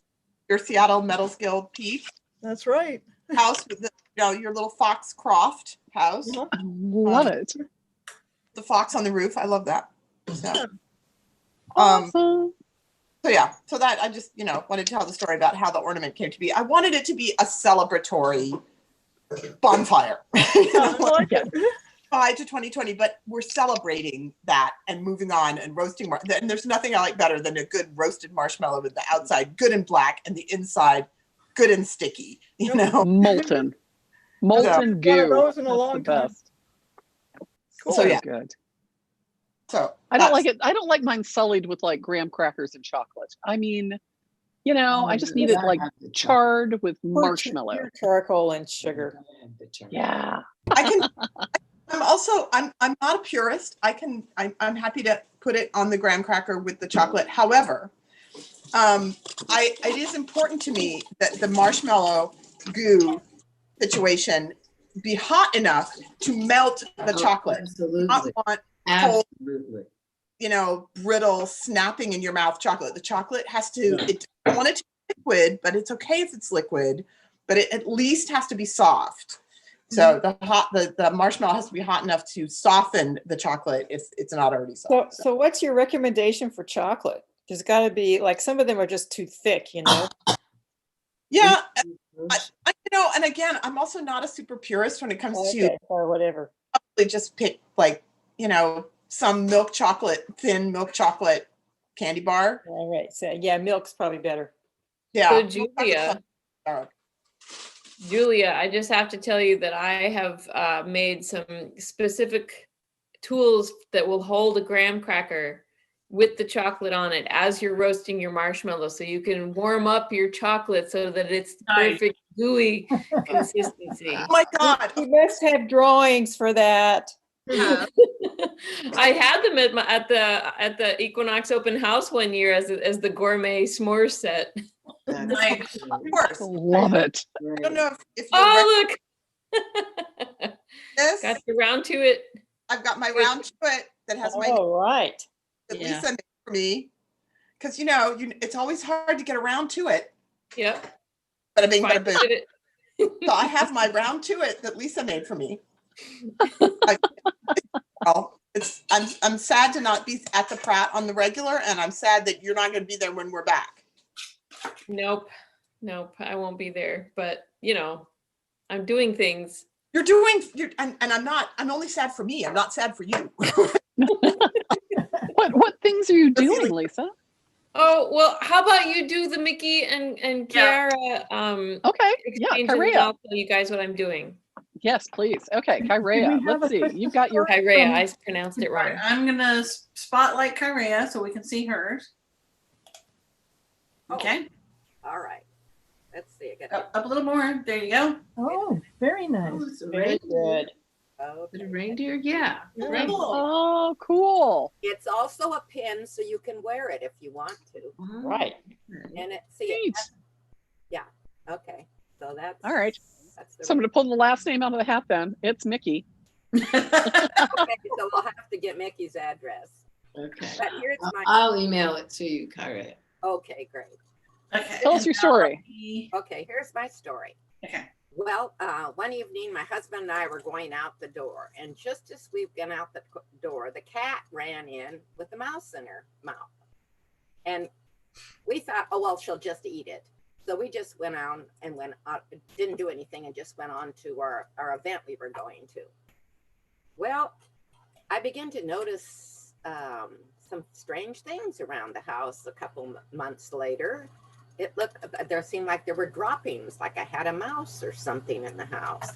your Seattle Metals Guild piece That's right. house with your little Foxcroft house. Uh-huh. Love it. The fox on the roof. I love that. So, Awesome. so that I just, wanted to tell the story about how the ornament came to be. I wanted it to be a celebratory bonfire. I like it. To 2020, but we're celebrating that and moving on and roasting. And there's nothing I like better than a good roasted marshmallow with the outside good and black and the inside good and sticky, Molten One of goo. those in a That's long the time. best. Cool. So, yeah. Good. So I don't like that's- it. I don't like mine sullied with like graham crackers and chocolate. I mean, you know, I just need it like charred with marshmallow. Pure charcoal and sugar. Yeah. I can. I'm not a purist. I'm happy to put it on the graham cracker with the chocolate. However, it is important to me that the marshmallow goo situation be hot enough to melt the chocolate. Absolutely. Not want cold, Absolutely. brittle, snapping in your mouth chocolate. The chocolate has to. I want it to be liquid, but it's okay if it's liquid. But it at least has to be soft. So the marshmallow has to be hot enough to soften the chocolate if it's not already soft. So what's your recommendation for chocolate? There's got to be, like, some of them are just too thick, you know? Yeah, and again, I'm also not a super purist when it comes to or whatever. probably just pick like, some thin milk chocolate candy bar. All right. So yeah, milk's probably better. Yeah. So milk chocolate Julia, I just have to tell you that I have made some specific tools that will hold a graham cracker with the chocolate on it as you're roasting your marshmallow. So you can warm up your chocolate so that it's perfect gooey consistency. Oh my God. You must have drawings for that. Yeah. I had them at the Equinox open house one year as the gourmet s'more set. Nice. Of course. Love it. I don't know if Oh, look. this. Got the round to it. I've got my round chocolate that has my Oh, right. that Yeah. Lisa made for me. Because it's always hard to get around to it. Yep. But boom. Fine, did it. So I have my round to it that Lisa made for me. I'm sad to not be at the Pratt on the regular, and I'm sad that you're not going to be there when we're back. Nope, I won't be there. But I'm doing things. And I'm only sad for me. I'm not sad for you. What things are you doing, Lisa? Oh well, how about you do the Mickey and Kiara Okay. Yeah, exchange, and then Kyrea. I'll tell you guys what I'm doing. Yes, please. Okay, Do Kyrea. we have Let's a see. Christmas You've got your story? Kyrea, I pronounced it All right, wrong. I'm gonna spotlight Kyrea so we can see hers. Okay, All right. Let's see. I got up a little more. There you go. Oh, very nice. Oh, it's a Very good. The reindeer, yeah. Right. Oh, cool. It's also a pin, so you can wear it if you want to. Right. And it Neat. okay. So that's All right. That's the So I'm going to pull the last name out of the hat then. It's Mickey. okay, so we'll have to get Mickey's address. Okay. But here's my I'll email it to you, Kyrie. okay, great. Okay. Tell us your story. Okay, here's my story. Okay. Well, one evening, my husband and I were going out the door, and just as we went out the door, the cat ran in with a mouse in her mouth. And we thought, oh, well, she'll just eat it. So we just went on and didn't do anything and just went on to our event we were going to. Well, I began to notice some strange things around the house a couple months later. There seemed like there were droppings, like I had a mouse or something in the house.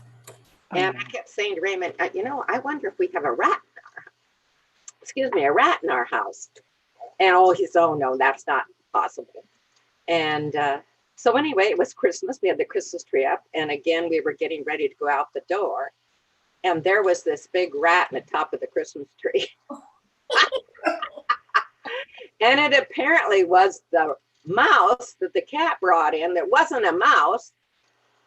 And I kept saying to Raymond, I wonder if we have a rat in our house. And he said, oh no, that's not possible. And so anyway, it was Christmas. We had the Christmas tree up. And again, we were getting ready to go out the door. And there was this big rat in the top of the Christmas tree. And it apparently was the mouse that the cat brought in. That wasn't a mouse.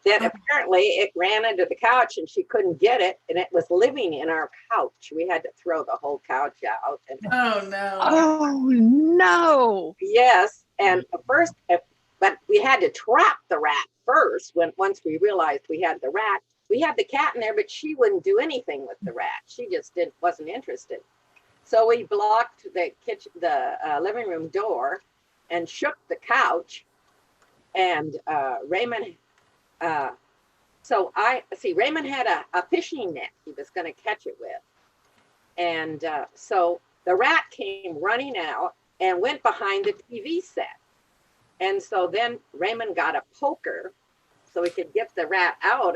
That apparently it ran into the couch and she couldn't get it. And it was living in our couch. We had to throw the whole couch out. And Oh no. Oh, no. yes. And first, but we had to trap the rat first. Once we realized we had the rat, we had the cat in there, but she wouldn't do anything with the rat. She just wasn't interested. So we blocked the living room door and shook the couch. And Raymond, Raymond had a fishing net he was going to catch it with. And so the rat came running out and went behind the TV set. And so then Raymond got a poker so he could get the rat out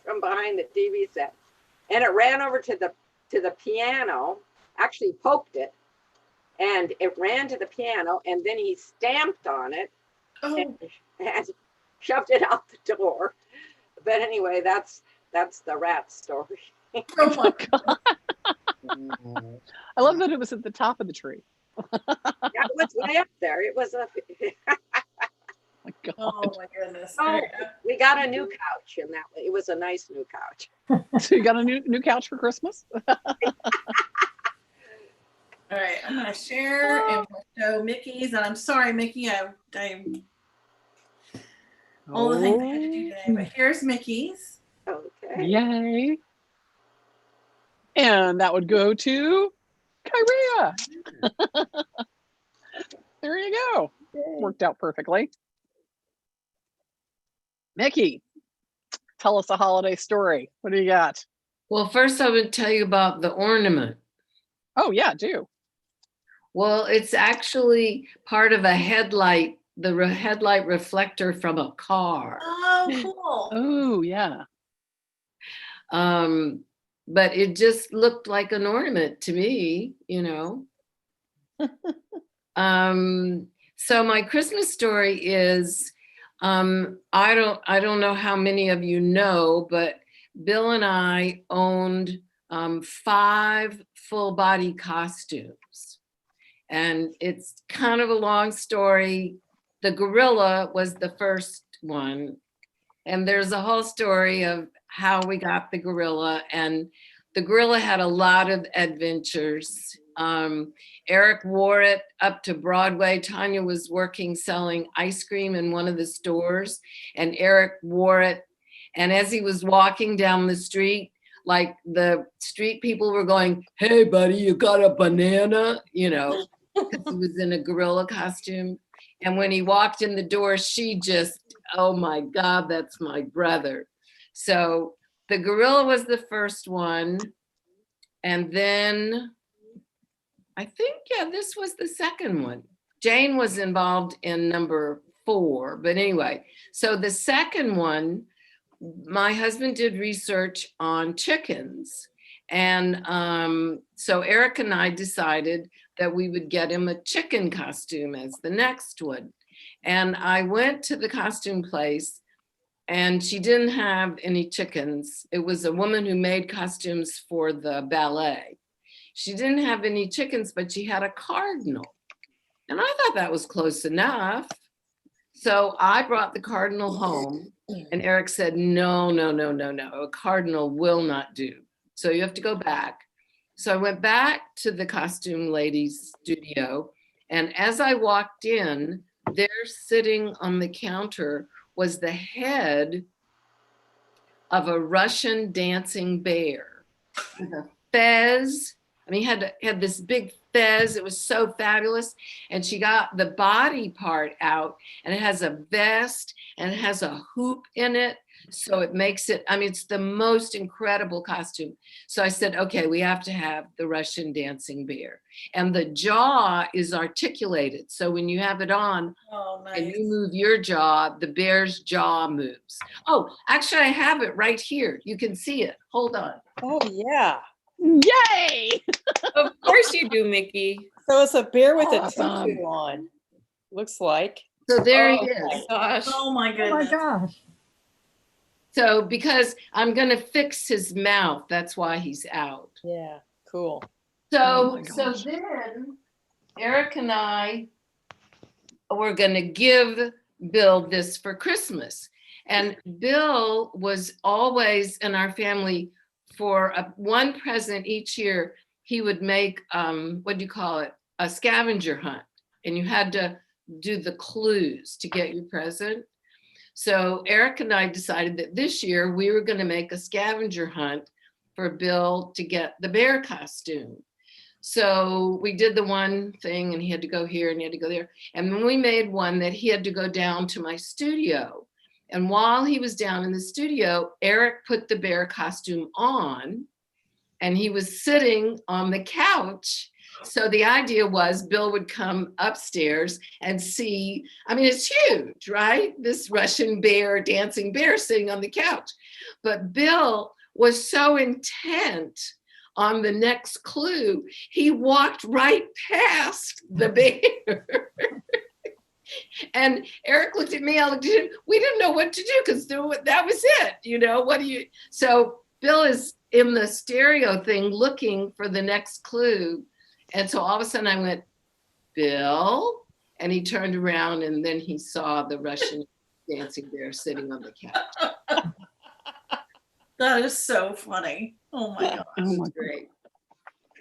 from behind the TV set. And it ran over to the piano actually poked it, and it ran to the piano, and then he stamped on it and shoved it out the door. But anyway, that's the rat story. Oh my God. I love that it was at the top of the tree. Yeah, it was way up there. It was a. My God. Oh my goodness. Oh, we got a new couch, and that it was a nice new couch. So you got a new couch for Christmas? All right, I'm gonna share and show Mickey's, and I'm sorry, Mickey, I all the things I had to do today, but here's Mickey's. Okay. Yay. And that would go to Kyria. There you go. Worked out perfectly. Mickey, tell us a holiday story. What do you got? Well, first I would tell you about the ornament. Oh, yeah, do. Well, it's actually part of a headlight, the headlight reflector from a car. Oh, cool. Oh, yeah. But it just looked like an ornament to me, you know. So my Christmas story is, I don't know how many of you know, but Bill and I owned 5 full body costumes. And it's kind of a long story. The gorilla was the first one. And there's a whole story of how we got the gorilla. And the gorilla had a lot of adventures. Eric wore it up to Broadway. Tanya was working selling ice cream in one of the stores, and Eric wore it. And as he was walking down the street, like the street people were going, "Hey, buddy, you got a banana?" You know, because he was in a gorilla costume. And when he walked in the door, she just, oh my God, that's my brother. So the gorilla was the first one. And then I think, yeah, this was the second one. Jane was involved in number 4. But anyway, so the second one, my husband did research on chickens. And so Eric and I decided that we would get him a chicken costume as the next one. And I went to the costume place, and she didn't have any chickens. It was a woman who made costumes for the ballet. She didn't have any chickens, but she had a cardinal. And I thought that was close enough. So I brought the cardinal home, and Eric said, no, a cardinal will not do. So you have to go back. So I went back to the costume lady's studio. And as I walked in, there sitting on the counter was the head of a Russian dancing bear with a fez. I mean, he had this big fez. It was so fabulous. And she got the body part out, and it has a vest and it has a hoop in it. So it makes it, I mean, it's the most incredible costume. So I said, okay, we have to have the Russian dancing bear. And the jaw is articulated. So when you have it on, and you move your jaw, the bear's jaw moves. Oh, actually, I have it right here. You can see it. Hold on. Oh, yeah. Yay! Of course you do, Mickey. So it's a bear with Awesome. a tutu on, looks like. So there he Oh my is. gosh. Oh my Oh my goodness. gosh. So because I'm going to fix his mouth, that's why he's out. Yeah, cool. Oh my So gosh. then Eric and I were going to give Bill this for Christmas. And Bill was always in our family for one present each year. He would make, what do you call it? A scavenger hunt. And you had to do the clues to get your present. So Eric and I decided that this year we were going to make a scavenger hunt for Bill to get the bear costume. So we did the one thing, and he had to go here and he had to go there. And then we made one that he had to go down to my studio. And while he was down in the studio, Eric put the bear costume on, and he was sitting on the couch. So the idea was Bill would come upstairs and see, I mean, it's huge, right? This Russian bear, dancing bear sitting on the couch. But Bill was so intent on the next clue, he walked right past the bear. And Eric looked at me, I looked at him. We didn't know what to do because that was it. You know, what do you? So Bill is in the stereo thing looking for the next clue. And so all of a sudden I went, Bill, and he turned around and then he saw the Russian dancing bear sitting on the couch. That is so funny. Oh my gosh. Oh my Great.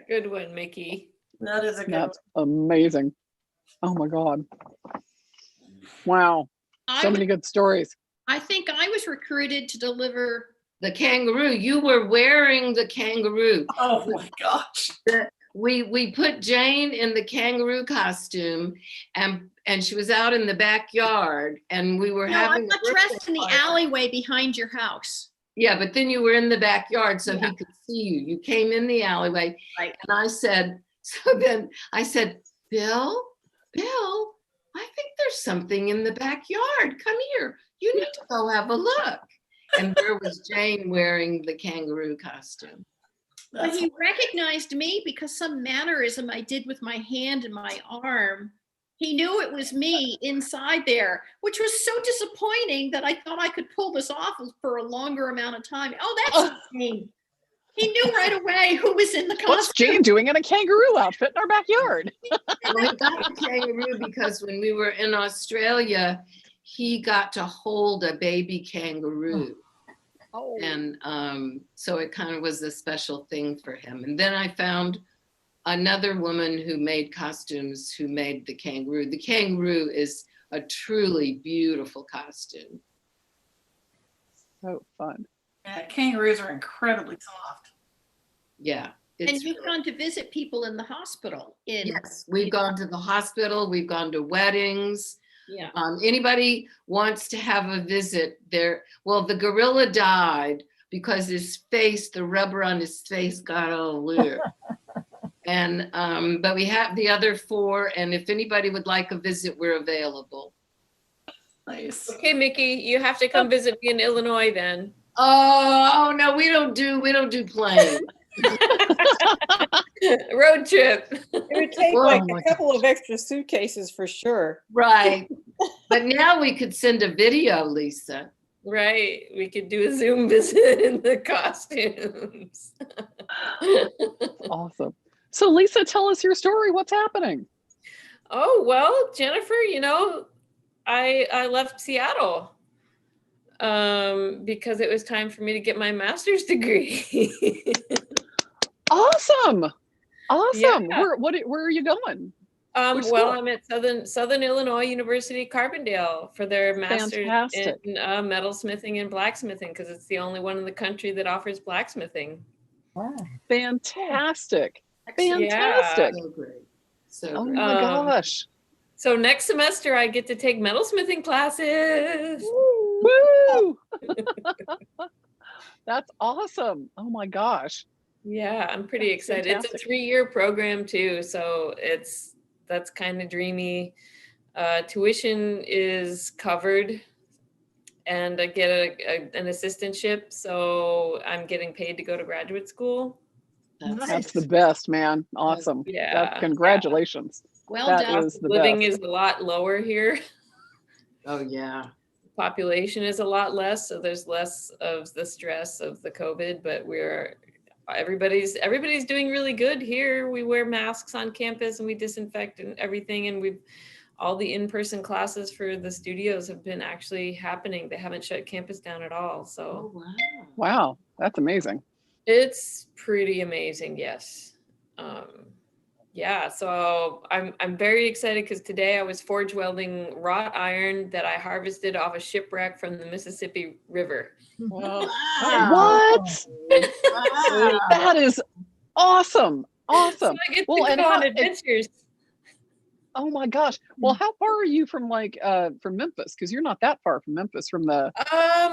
Good one, Mickey. That is a good That's amazing. Oh my God. Wow. I, So would- many good stories. I think I was recruited to deliver. The kangaroo, you were wearing the kangaroo. Oh my gosh. We put Jane in the kangaroo costume and she was out in the backyard and we were No, I having got a birthday dressed in the party. alleyway behind your house. Yeah, but then you were in the backyard so Yeah. he could see you. You came in the alleyway. Right. And I said, so then I said, Bill, I think there's something in the backyard. Come here. You need to go have a look. And there was Jane wearing the kangaroo costume. But That's he recognized me because some mannerism I did with my hand and my arm. He knew it was me inside there, which was so disappointing that I thought I could pull this off for a longer amount of time. Oh, that's Jane. He knew right away who was in the What's costume. Jane doing in a kangaroo outfit in our backyard? Well, he got the kangaroo because when we were in Australia, he got to hold a baby kangaroo. Oh. And so it kind of was a special thing for him. And then I found another woman who made costumes who made the kangaroo. The kangaroo is a truly beautiful costume. So fun. Yeah, kangaroos are incredibly soft. Yeah. And it's you've really- gone to visit people in the hospital. Yes, we've gone to the hospital, we've gone to weddings. Yeah. Anybody wants to have a visit there? Well, the gorilla died because his face, the rubber on his face got all weird. And but we have the other 4, and if anybody would like a visit, we're available. Nice. Okay, Mickey, you have to come visit me in Illinois then. Oh no, we don't do planes. Road trip. It would take Oh like my a couple of extra suitcases for sure. Right. But now we could send a video, Lisa. Right. We could do a Zoom visit in the costumes. Awesome. So Lisa, tell us your story. What's happening? Oh, well, Jennifer, I left Seattle because it was time for me to get my master's degree. Awesome. Awesome. Yeah. Where are you going? Which Well, school? I'm at Southern Illinois University, Carbondale for their master's Fantastic. in metalsmithing and blacksmithing because it's the only one in the country that offers blacksmithing. Wow. Fantastic. Yeah. Fantastic. So great. So Oh great. my gosh. So next semester I get to take metalsmithing classes. Woo! That's awesome. Oh my gosh. Yeah, I'm pretty That's excited. fantastic. It's a 3-year program too, so that's kind of dreamy. Tuition is covered, and I get an assistantship, so I'm getting paid to go to graduate school. That's the best, man. Awesome. Yeah, Congratulations. Well That done. is the living best. is a lot lower here. Oh yeah. Population is a lot less, so there's less of the stress of the COVID, but everybody's doing really good here. We wear masks on campus and we disinfect and everything, and all the in-person classes for the studios have been actually happening. They haven't shut campus down at all. So Oh wow. Wow. That's amazing. it's pretty amazing, yes. Yeah, so I'm very excited because today I was forge welding wrought iron that I harvested off a shipwreck from the Mississippi River. Wow. What? Wow. That is awesome. So Awesome. I get Well, to and go on how- adventures. Oh my gosh. Well, how far are you from from Memphis? Because you're not that far from Memphis from the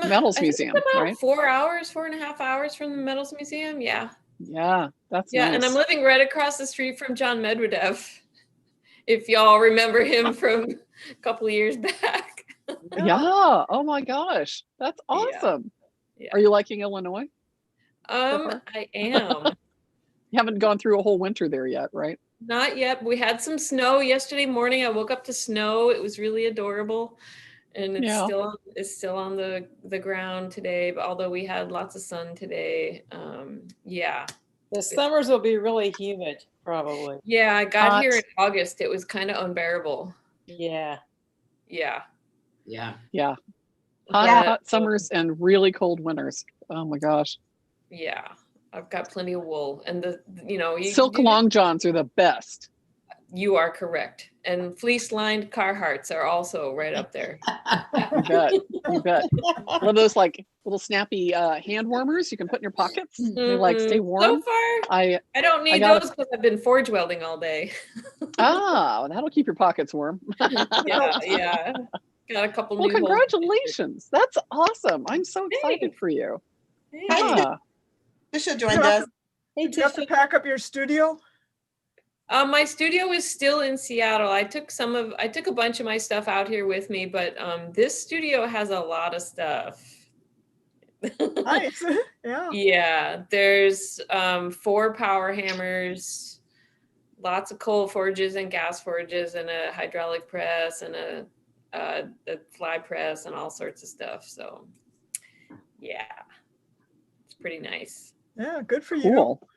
Metals I think Museum, about right? 4.5 hours from the Metals Museum. Yeah. Yeah, that's Yeah. nice. And I'm living right across the street from John Medvedev. If y'all remember him from a couple of years back. Yeah. Oh my gosh. That's Yeah. awesome. Yeah. Are you liking Illinois? far? I am. You haven't gone through a whole winter there yet, right? Not yet. We had some snow yesterday morning. I woke up to snow. It was really adorable. And Yeah. it's still on the ground today, but although we had lots of sun today. Yeah. The summers will be really humid, probably. Yeah, I got Hot. here in August. It was kind of unbearable. Yeah. Yeah. Yeah. Yeah. But, Hot summers and really cold winters. Oh my gosh. yeah. I've got plenty of wool. And Silk long johns are the best. you are correct. And fleece lined Carhartts are also right up there. You bet. You bet. One of those like little snappy hand warmers you can put in your pockets. They like stay warm. So far, I don't need got those because I've been forge welding all day. That'll keep your pockets warm. Yeah. Got a couple Well, new holes. congratulations. That's awesome. I'm so excited for you. Yeah. Tisha joined us. Hey, Did you have to Tisha. pack up your studio? My studio is still in Seattle. I took a bunch of my stuff out here with me, but this studio has a lot of stuff. Nice. Yeah. Yeah, there's 4 power hammers, lots of coal forges and gas forges, and a hydraulic press and a fly press and all sorts of stuff. So yeah, it's pretty nice. Yeah, good for you. Cool.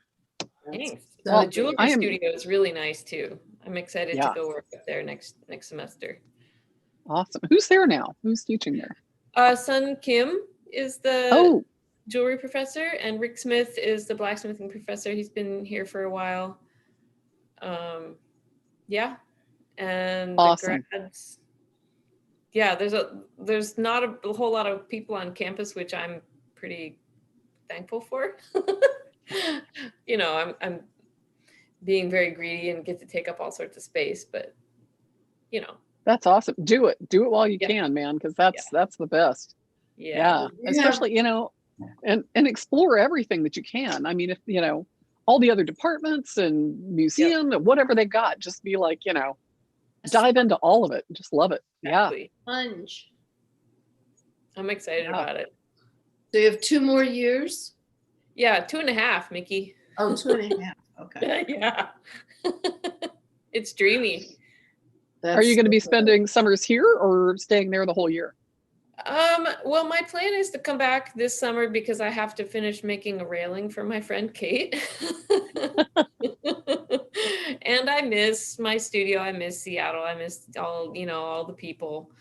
Thanks. Well, The jewelry studio is really nice too. I'm excited to go work up there next semester. Awesome. Who's there now? Who's teaching there? Sun Kim is the jewelry professor, and Rick Smith is the blacksmithing professor. He's been here for a while. Yeah, and awesome. The grads. Yeah, there's not a whole lot of people on campus, which I'm pretty thankful for. I'm being very greedy and get to take up all sorts of space, but that's awesome. Do it while you can, man, because that's the best. Yeah. Especially and explore everything that you can. I mean, if all the other departments and museum and whatever they got, just be like, dive into all of it and just love it. Exactly. Sponge. I'm excited about it. So you have 2 more years? Yeah, 2.5, Mickey. Oh, 2.5. Okay. Yeah. It's dreamy. Are you going to be spending summers here or staying there the whole year? Well, my plan is to come back this summer because I have to finish making a railing for my friend Kate. And I miss my studio. I miss Seattle. I miss all the people.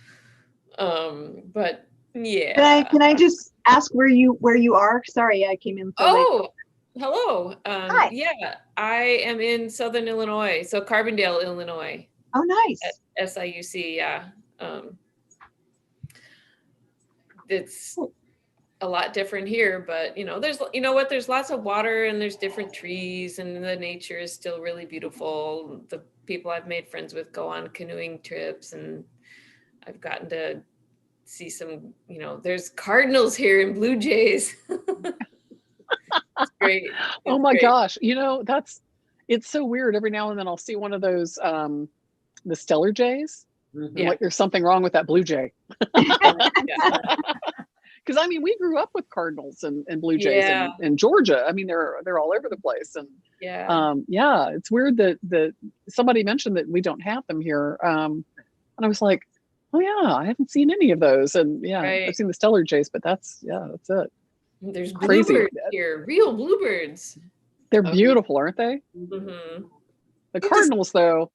But yeah. Can I just ask where you are? Sorry, I came in so late. Hello. Hi. Yeah, I am in Southern Illinois, so Carbondale, Illinois. Oh, nice. At SIUC, yeah. It's a lot different here, but there's lots of water and there's different trees and the nature is still really beautiful. The people I've made friends with go on canoeing trips and I've gotten to see some, there's cardinals here and blue jays. It's great. Oh my gosh. It's so weird. Every now and then I'll see one of those, the Stellar Jays. Yeah. Like there's something wrong with that blue jay. Because I mean, we grew up with cardinals and blue jays in Georgia. I mean, they're all over the place. And it's weird that somebody mentioned that we don't have them here. And I was like, oh yeah, I haven't seen any of those. And I've seen the Stellar Jays, but that's it. There's crazy bluebirds here, real bluebirds. They're beautiful, aren't they? Mm-hmm. The cardinals, though,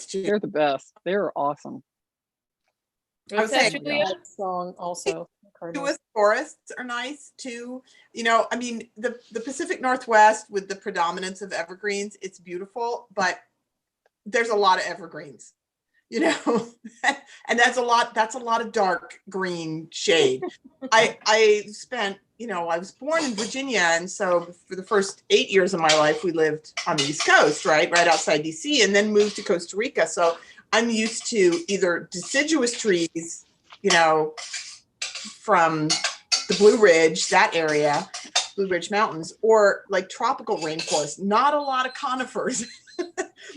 too. They're the best. They're awesome. I was saying that song also. With forests are nice too. I mean, the Pacific Northwest with the predominance of evergreens, it's beautiful, but there's a lot of evergreens, and that's a lot of dark green shade. I spent, I was born in Virginia, and so for the first 8 years of my life, we lived on the East Coast, right outside DC, and then moved to Costa Rica. So I'm used to either deciduous trees, from the Blue Ridge, that area, Blue Ridge Mountains, or like tropical rainforest, not a lot of conifers.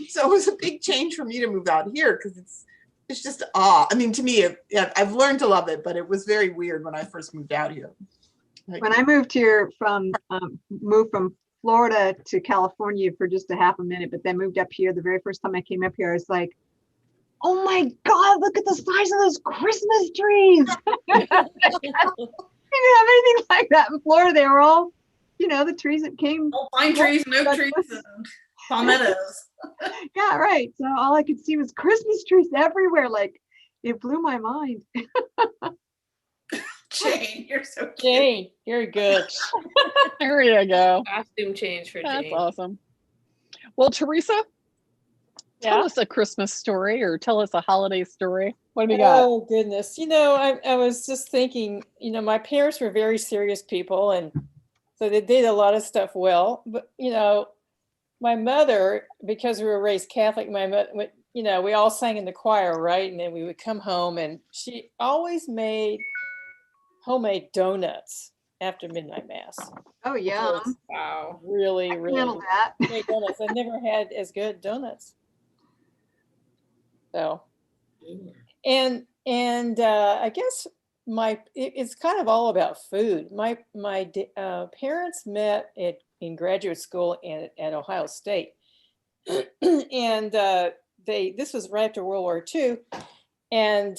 So it was a big change for me to move out here because it's just I mean, to me, I've learned to love it, but it was very weird when I first moved out here. When I moved here moved from Florida to California for just a half a minute, but then moved up here. The very first time I came up here, I was like, oh my God, look at the size of those Christmas trees. I didn't have anything like that in Florida. They were all, the trees that came. Oh, pine trees and oak trees and palmettos. Yeah, right. So all I could see was Christmas trees everywhere. Like, it blew my mind. Jane, you're so cute. Jane, you're good. There you go. Costume change for That's Jane. awesome. Well, Teresa, tell us a Christmas story or tell us a holiday story. What have you got? Oh goodness. I was just thinking, my parents were very serious people, and so they did a lot of stuff well. But, my mother, because we were raised Catholic, my mother, we all sang in the choir, right? And then we would come home, and she always made homemade donuts after midnight mass. Oh, yeah. Wow. Really, really Handle that. great donuts. I never had as good donuts. So, and I guess it's kind of all about food. My parents met in graduate school at Ohio State, and this was right after World War II, and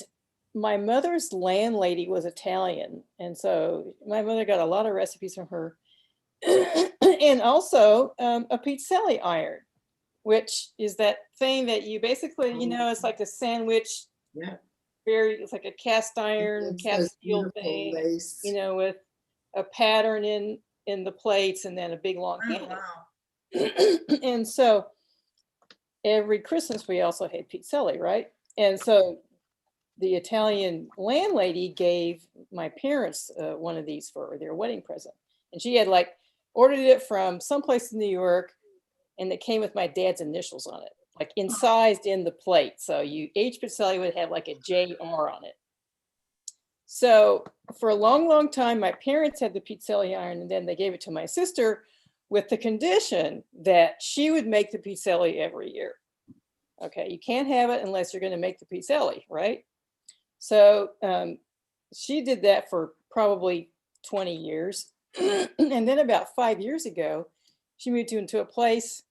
my mother's landlady was Italian, and so my mother got a lot of recipes from her, and also a pizzelli iron, which is that thing that you basically, it's like a sandwich. Yeah. It's like a cast iron, cast steel thing, lace. with a pattern in the plates and then a big long handle. Wow. And so every Christmas we also had pizzelli, right? And so the Italian landlady gave my parents one of these for their wedding present. And she had ordered it from someplace in New York, and it came with my dad's initials on it, incised in the plate. So each pizzelli would have a JR on it. So for a long, long time, my parents had the pizzelli iron, and then they gave it to my sister with the condition that she would make the pizzelli every year. Okay, you can't have it unless you're going to make the pizzelli, right? So she did that for probably 20 years. And then about 5 years ago, she moved into a place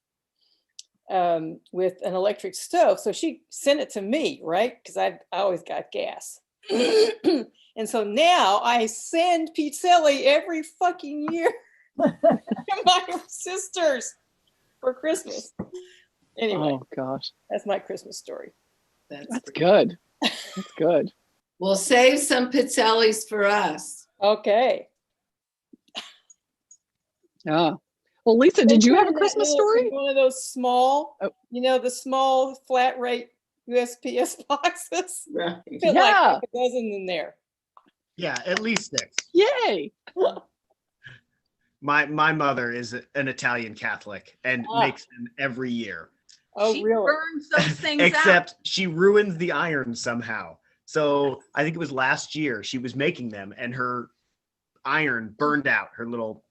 with an electric stove. So she sent it to me, right? Because I always got gas. And so now I send pizzelli every fucking year to my sisters for Christmas. Anyway, Oh gosh, that's my Christmas story. that's good. That's good. We'll save some pizzellis for us. Okay. Yeah. Well, Lisa, did you have a That Christmas little- story? One of those small, Oh. the small flat rate USPS boxes. Right. Fit Yeah. like a dozen in there. Yeah, at least 6. Yay. My mother is an Italian Catholic and makes them every year. Oh, She really? burns those things out. Except she ruins the iron somehow. So I think it was last year she was making them and her iron burned out. Her little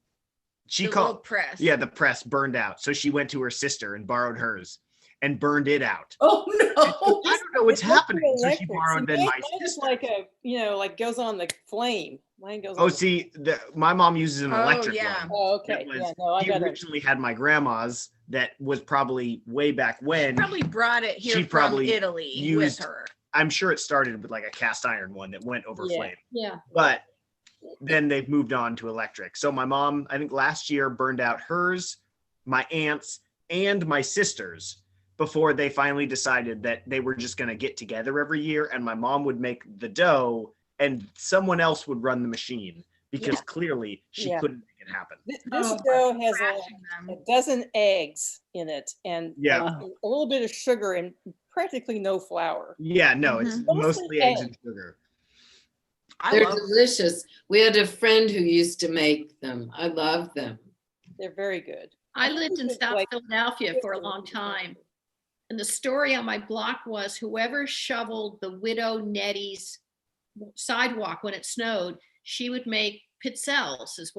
The little press. Yeah, the press burned out. So she went to her sister and borrowed hers and burned it out. Oh no. I don't know what's It must be happening. So she electric. borrowed See, then my mine is sister. like goes on the flame. Mine goes. Oh, on see, my mom uses an Oh, electric yeah. one. Oh, okay. That was- Yeah, no, I he got it. originally had my grandma's that was probably way back when. Probably brought it here She from probably Italy used- with her. I'm sure it started with a cast iron one that went over Yeah. flame. Yeah. But then they've moved on to electric. So my mom, I think last year, burned out hers, my aunt's, and my sister's before they finally decided that they were just going to get together every year and my mom would make the dough and someone else would run the machine because clearly she Yeah. couldn't make it happen. This Oh, dough has Crashing a them. dozen eggs in it and Yeah. a little bit of sugar and practically no flour. Yeah, no, it's Mostly mostly eggs egg. and sugar. I They're love delicious. We had a friend who used to make them. I love them. They're very good. I lived in It's South like- Philadelphia for a long time. And the story on my block was whoever shoveled the widow Nettie's sidewalk when it snowed, she would make pizzelles is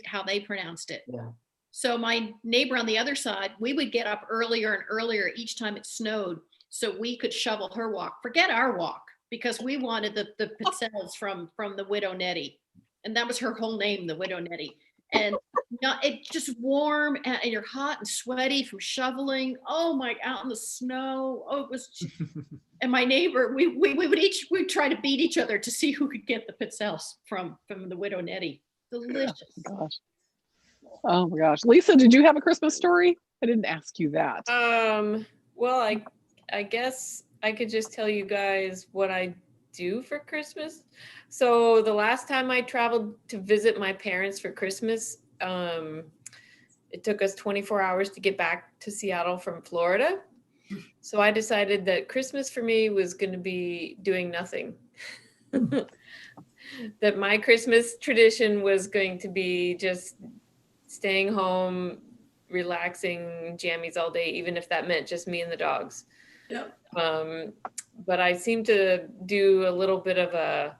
how they pronounced it. Yeah. So my neighbor on the other side, we would get up earlier and earlier each time it snowed so we could shovel her walk. Forget our walk because we wanted the pizzelles from the widow Nettie. And that was her whole name, the widow Nettie. And not, it's just warm and you're hot and sweaty from shoveling. Oh my, out in the snow. Oh, it was, and my neighbor, we would try to beat each other to see who could get the pizzelles from the Widow Nettie. Delicious. Oh my gosh. Oh my gosh. Lisa, did you have a Christmas story? I didn't ask you that. Well, I guess I could just tell you guys what I do for Christmas. So the last time I traveled to visit my parents for Christmas, it took us 24 hours to get back to Seattle from Florida. So I decided that Christmas for me was going to be doing nothing. That my Christmas tradition was going to be just staying home, relaxing, jammies all day, even if that meant just me and the dogs. Yep. But I seem to do a little bit of a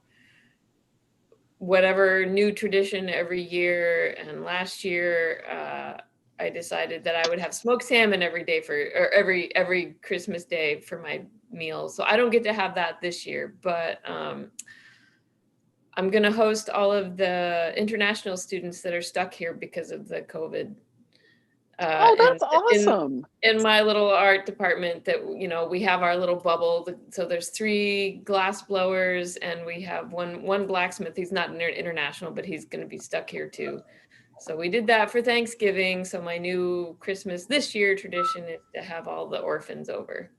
whatever new tradition every year. And last year, I decided that I would have smoked salmon every day or every Christmas day for my meals. So I don't get to have that this year, but I'm going to host all of the international students that are stuck here because of the COVID. Oh, that's awesome. In my little art department that, we have our little bubble. So there's 3 glass blowers and we have one blacksmith. He's not international, but he's going to be stuck here too. So we did that for Thanksgiving. So my new Christmas this year tradition is to have all the orphans over.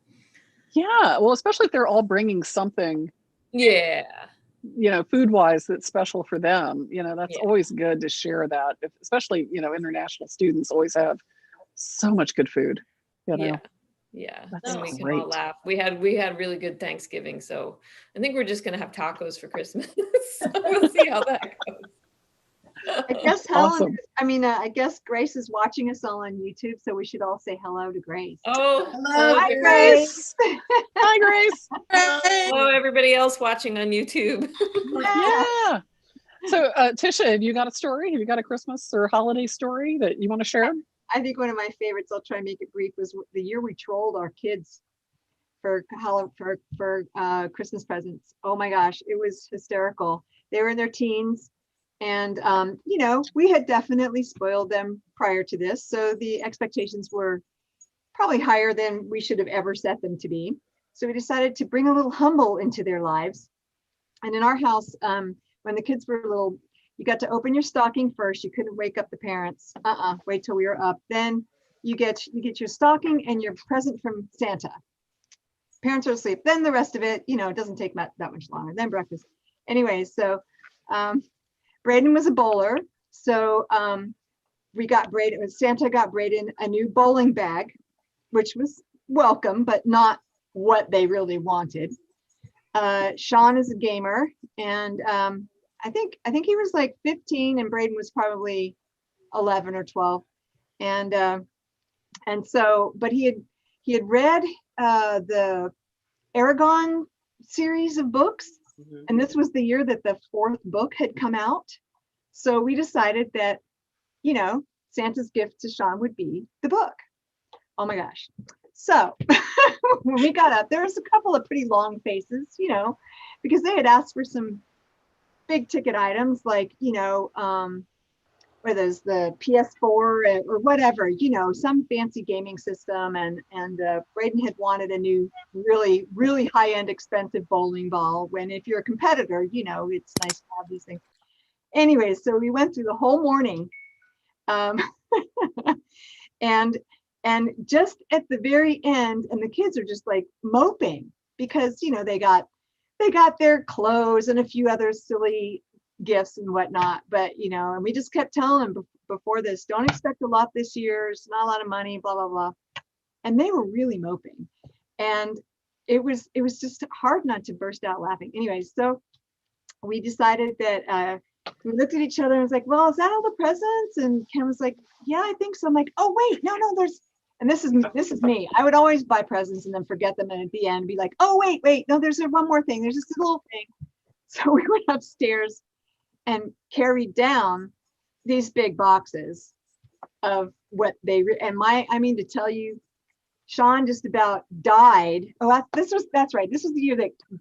Yeah. Well, especially if they're all bringing something. Yeah. Food wise, that's special for them. That's Yeah. always good to share that. Especially, international students always have so much good food. Yeah. That's And we can great. all laugh. We had really good Thanksgiving. So I think we're just going to have tacos for Christmas. So we'll see how that goes. I guess Helen, Awesome. I guess Grace is watching us all on YouTube, so we should all say hello to Grace. Oh, Hello, Hi, Grace. Hi, Grace. hello, everybody else watching on YouTube. Yeah. So, Tisha, have you got a story? Have you got a Christmas or holiday story that you want to share? I think one of my favorites, I'll try and make it brief, was the year we trolled our kids for Christmas presents. Oh my gosh, it was hysterical. They were in their teens. And, we had definitely spoiled them prior to this. So the expectations were probably higher than we should have ever set them to be. So we decided to bring a little humble into their lives. And in our house, when the kids were little, you got to open your stocking first. You couldn't wake up the parents. Wait till we were up. Then you get your stocking and your present from Santa. Parents are asleep. Then the rest of it, it doesn't take that much longer. Then breakfast. Anyway, so Braden was a bowler, so Santa got Braden a new bowling bag, which was welcome, but not what they really wanted. Sean is a gamer, and I think he was like 15, and Braden was probably 11 or 12, and so, but he had read the Aragon series of books. And this was the year that the 4th book had come out. So we decided that, Santa's gift to Sean would be the book. Oh my gosh. So when we got up, there was a couple of pretty long faces, because they had asked for some big ticket items like, whether it's the PS4 or whatever, some fancy gaming system. And Braden had wanted a new, really, really high-end expensive bowling ball, when if you're a competitor, it's nice to have these things. Anyway, so we went through the whole morning. And just at the very end, and the kids are just like moping because, they got their clothes and a few other silly gifts and whatnot, but and we just kept telling them before this, don't expect a lot this year, it's not a lot of money, blah blah blah, and they were really moping, and it was just hard not to burst out laughing. Anyway, so we decided that we looked at each other and was like, well, is that all the presents? And Ken was like, yeah, I think so. I'm like, oh wait, no, there's, and this is me, I would always buy presents and then forget them, and at the end be like, oh wait, no, there's one more thing, there's just a little thing. So we went upstairs and carried down these big boxes of what they, to tell you, Sean just about died. Oh, that's right. This was the year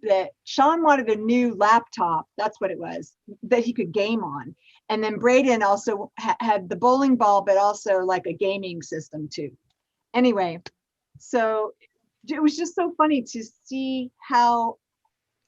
that Sean wanted a new laptop. That's what it was, that he could game on. And then Braden also had the bowling ball, but also like a gaming system too. Anyway, so it was just so funny to see how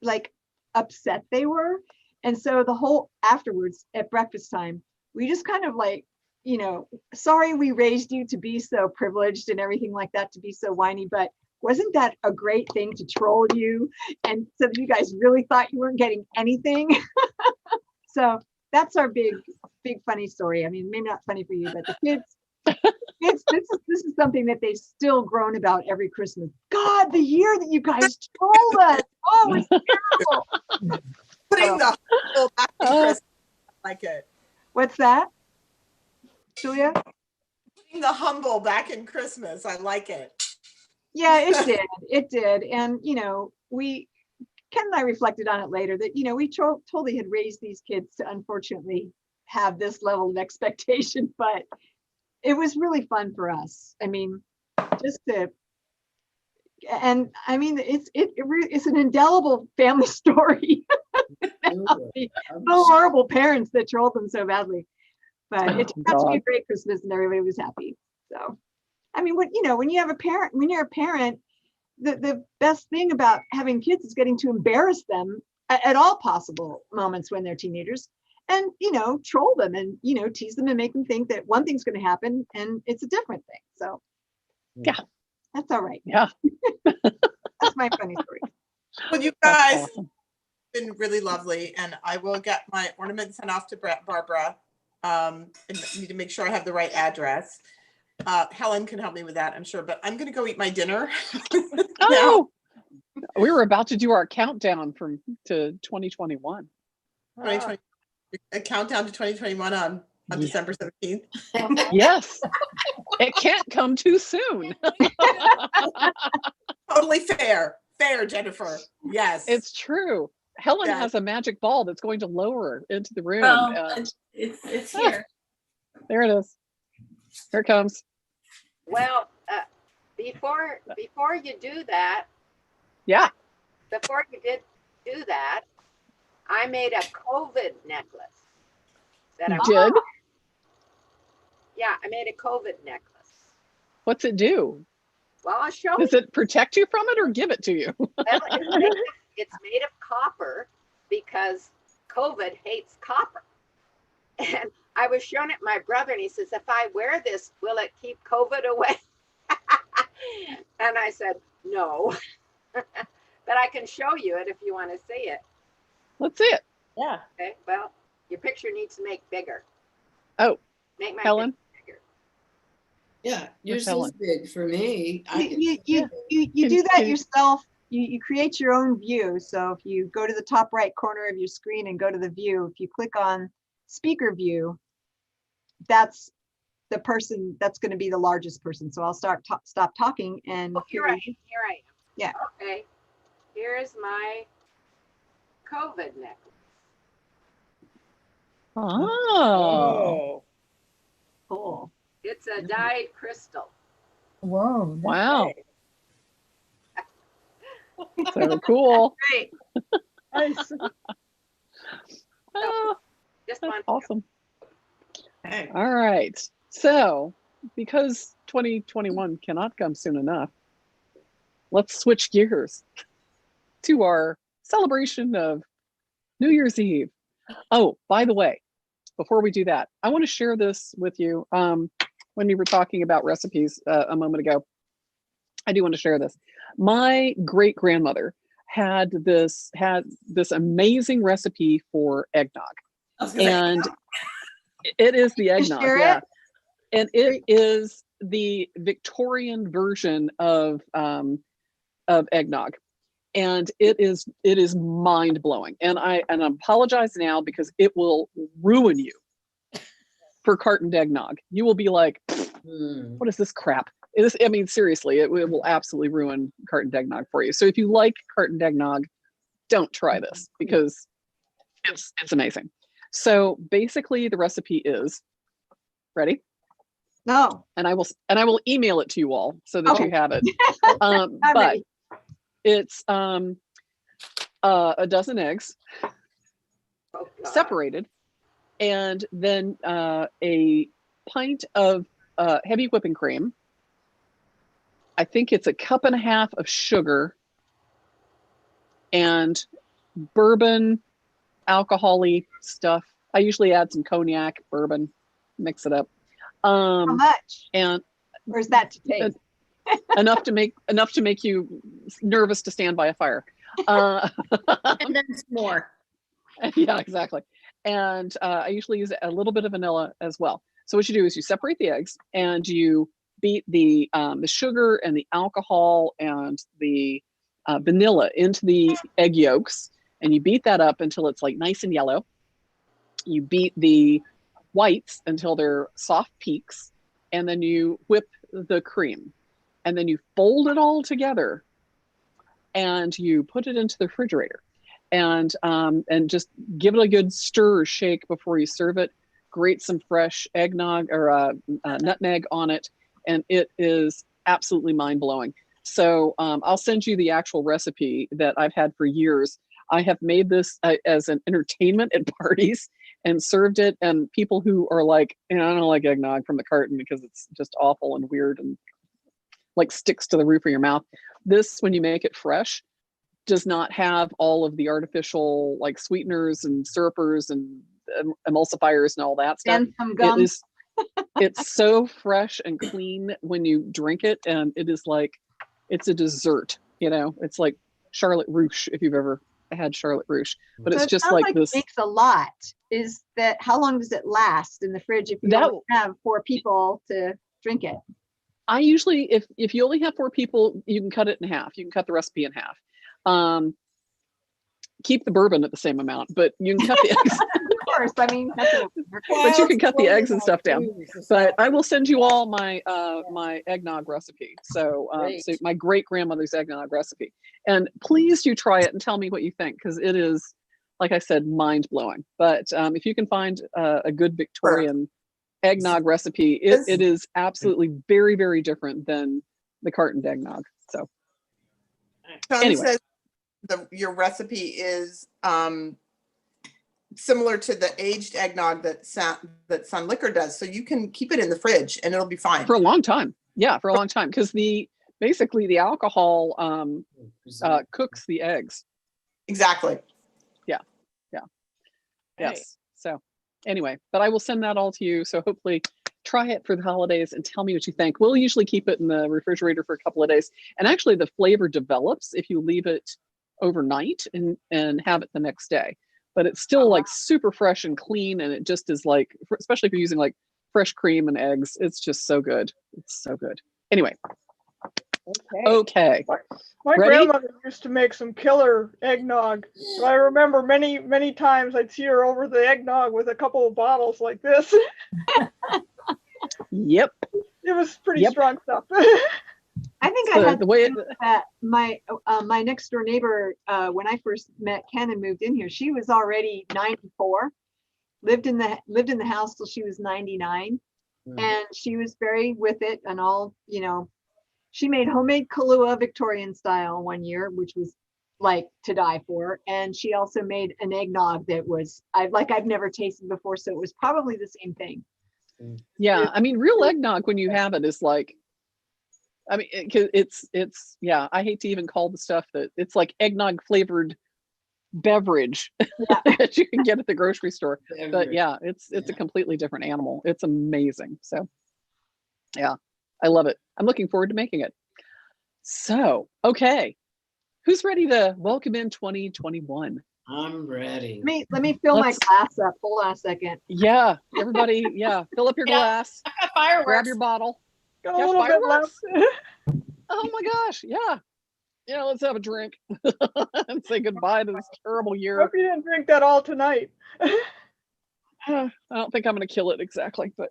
like upset they were. And so the whole afterwards at breakfast time, we just kind of like, you know, sorry we raised you to be so privileged and everything like that, to be so whiny, but wasn't that a great thing to troll you? And so you guys really thought you weren't getting anything. So that's our big funny story. I mean, maybe not funny for you, but the kids, this is something that they've still grown about every Christmas. God, the year that you guys trolled us. Oh, it was terrible. Putting the whole back in Christmas, I like it. What's that, Julia? Putting the humble back in Christmas. I like it. Yeah, it did. And, you know, Ken and I reflected on it later that, you know, we totally had raised these kids to unfortunately have this level of expectation, but it was really fun for us. I mean, it's an indelible family story. The horrible parents that trolled them so badly, but it turned out to be a great Christmas and everybody was happy. So, I mean, when you're a parent, the best thing about having kids is getting to embarrass them at all possible moments when they're teenagers, and, you know, troll them and, you know, tease them and make them think that one thing's going to happen and it's a different thing. So yeah, that's all right. Yeah. That's my funny story. Well, you guys, been really lovely, and I will get my ornament sent off to Barbara. And need to make sure I have the right address. Helen can help me with that, I'm sure, but I'm gonna go eat my dinner. Oh, we were about to do our countdown to 2021. 2020, a countdown to 2021 on December 17th. Yes, it can't come too soon. Totally fair, Jennifer. Yes, it's true. Helen has a magic ball that's going to lower into the room. It's here. There it is. Here it comes. Well, before you do that. Yeah. Before you did do that, I made a COVID necklace. You did? Yeah, I made a COVID necklace. What's it do? Well, I'll show you. Does it protect you from it or give it to you? It's made of copper because COVID hates copper. And I was showing it to my brother and he says, if I wear this, will it keep COVID away? And I said, no. But I can show you it if you want to see it. Let's see it. Yeah. Okay, well, your picture needs to make bigger. Oh, make my Helen? bigger. Yeah, yours is big for me. You do that yourself. You create your own view. So if you go to the top right corner of your screen and go to the view, if you click on speaker view, that's the person that's going to be the largest person. So I'll stop talking and here I am. Yeah. Okay. Here's my COVID necklace. Oh. Cool. It's a dyed crystal. Whoa. Wow. So cool. Great. Nice. Oh, Just that's one. awesome. Hey. All right. So, because 2021 cannot come soon enough, let's switch gears to our celebration of New Year's Eve. Oh, by the way, before we do that, I want to share this with you. When you were talking about recipes a moment ago, I do want to share this. My great grandmother had this amazing recipe for eggnog, and it is the eggnog. Yeah, and it is the Victorian version of eggnog, and it is mind blowing. And I apologize now because it will ruin you for cartoned eggnog. You will be like, what is this crap? I mean, seriously, it will absolutely ruin cartoned eggnog for you. So if you like cartoned eggnog, don't try this because it's amazing. So basically the recipe is, ready? No. and I will email it to you all so that you Okay. have it. I'm But ready. it's a dozen eggs Oh, God. separated, and then a pint of heavy whipping cream. I think it's a cup and a half of sugar, and bourbon, alcohol-y stuff. I usually add some cognac, bourbon, mix it up. How much? And Or is that to taste? enough to make you nervous to stand by a fire. And then some more. Yeah, exactly. And I usually use a little bit of vanilla as well. So what you do is you separate the eggs and you beat the sugar and the alcohol and the vanilla into the egg yolks, and you beat that up until it's like nice and yellow. You beat the whites until they're soft peaks, and then you whip the cream, and then you fold it all together and you put it into the refrigerator, and just give it a good stir or shake before you serve it. Grate some fresh eggnog or nutmeg on it, and it is absolutely mind-blowing. So I'll send you the actual recipe that I've had for years. I have made this as an entertainment at parties and served it, and people who are like, I don't like eggnog from the carton because it's just awful and weird and like sticks to the roof of your mouth. This, when you make it fresh, does not have all of the artificial like sweeteners and syrupers and emulsifiers and all that stuff. And some gum. It's so fresh and clean when you drink it, and it is like, it's a dessert, it's like Charlotte Ruche, if you've ever had Charlotte Ruche, but So it's it just sounds like this. It makes a lot. Is that, how long does it last in the fridge if you only have 4 people to drink it? I usually, if you only have 4 people, you can cut it in half. You can cut the recipe in half. Keep the bourbon at the same amount, but you can cut the eggs. Of course, I mean, but you can cut the eggs and stuff down. But I will send you all my my eggnog recipe. So, so my great grandmother's eggnog recipe, and please do try it and tell me what you think, because it is, like I said, mind blowing. But if you can find a good Victorian eggnog recipe, it is absolutely very, very different than the cartoned eggnog. So Tom anyway. says your recipe is similar to the aged eggnog that Sun Liquor does, so you can keep it in the fridge and it'll be fine for a long time. Yeah, for a long time, because basically the alcohol cooks the eggs. Exactly. Yes. So anyway, but I will send that all to you. So hopefully try it for the holidays and tell me what you think. We'll usually keep it in the refrigerator for a couple of days. And actually the flavor develops if you leave it overnight and have it the next day. But it's still like super fresh and clean. And it just is like, especially if you're using like fresh cream and eggs, it's just so good. It's so good. Anyway. Okay. My Ready? grandmother used to make some killer eggnog. So I remember many, many times I'd see her over the eggnog with a couple of bottles like this. Yep. It was pretty strong stuff. I think I had the way that my next door neighbor, when I first met Ken and moved in here, she was already 94, lived in the house till she was 99, and she was very with it and all, she made homemade Kahlua Victorian style one year, which was like to die for. And she also made an eggnog that was I've never tasted before. So it was probably the same thing. Yeah. I mean, real eggnog, when you have it, is like, I mean, it's yeah, I hate to even call the stuff that it's like eggnog flavored beverage that you can get at the grocery store. But yeah, it's a completely different animal. It's amazing. So yeah, I love it. I'm looking forward to making it. So, okay. Who's ready to welcome in 2021? I'm ready. Let me fill my glass up. Hold on a second. Yeah, everybody, fill up your glass. I got fireworks. Grab your bottle. Got a little bit left. Oh my gosh, yeah, let's have a drink and say goodbye to this terrible year. Hope you didn't drink that all tonight. I don't think I'm going to kill it exactly, but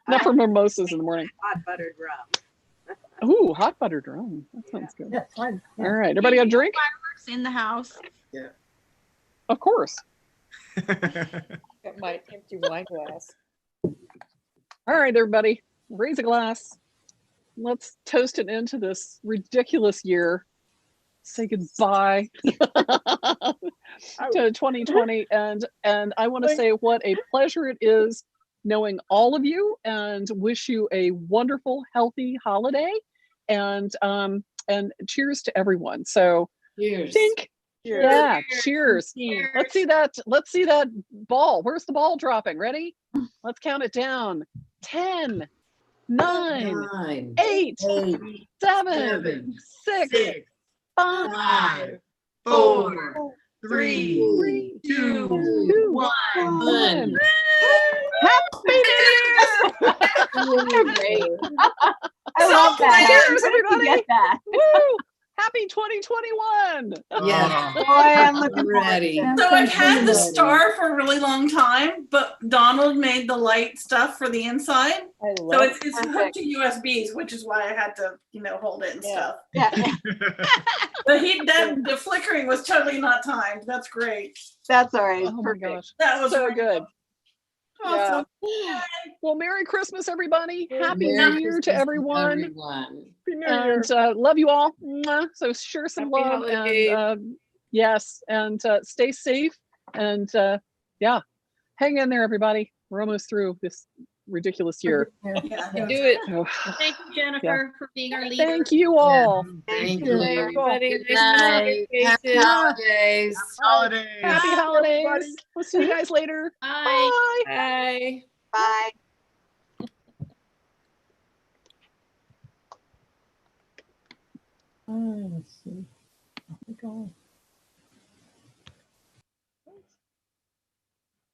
not for mimosas in the morning. Hot buttered rum. Ooh, hot buttered rum. That sounds good. Yes, fine. All right, everybody got a drink? Fireworks in the house. Yeah. Of course. Got my empty wine glass. All right, everybody, raise a glass. Let's toast it into this ridiculous year. Say goodbye to 2020, and I want to say what a pleasure it is knowing all of you, and wish you a wonderful, healthy holiday, and cheers to everyone. So Cheers. think, Cheers. yeah, cheers. Cheers. Let's see that ball. Where's the ball dropping? Ready? Let's count it down. 10, 9, 9, 8, 8, 7, 6, 5, 5, 4, 3, 3, 2, 1. 1. Happy New Year! Great. I love that. Cheers, How did you everybody. get that? Woo! Happy 2021! Yeah. Boy, I'm looking I'm ready. And So I've thank had you. the star for a really long time, but Donald made the light stuff for the inside. I So love it's hooked Perfect. to USBs, which is why I had to, hold it and Yeah. stuff. Yeah, But the flickering was totally not timed. That's great. that's all right. It's Oh my perfect. gosh, That was so really good. awesome. Well, Merry Christmas, everybody. Happy Merry New Year Christmas to everyone. Happy New Year. And love you all. Mwah. So share some Happy love, holidays. and yes, and stay safe, and yeah, hang in there, everybody. We're almost through this ridiculous year. Yeah, You do it. So, Thank you, Jennifer, for being our leader. thank you all. Thank you. you. Everybody, Good nice to night. meet your Happy faces. holidays. Holidays. Happy Bye, holidays. everybody. We'll see you guys later. Bye. Bye. Bye. Bye. Let's see. I think I'll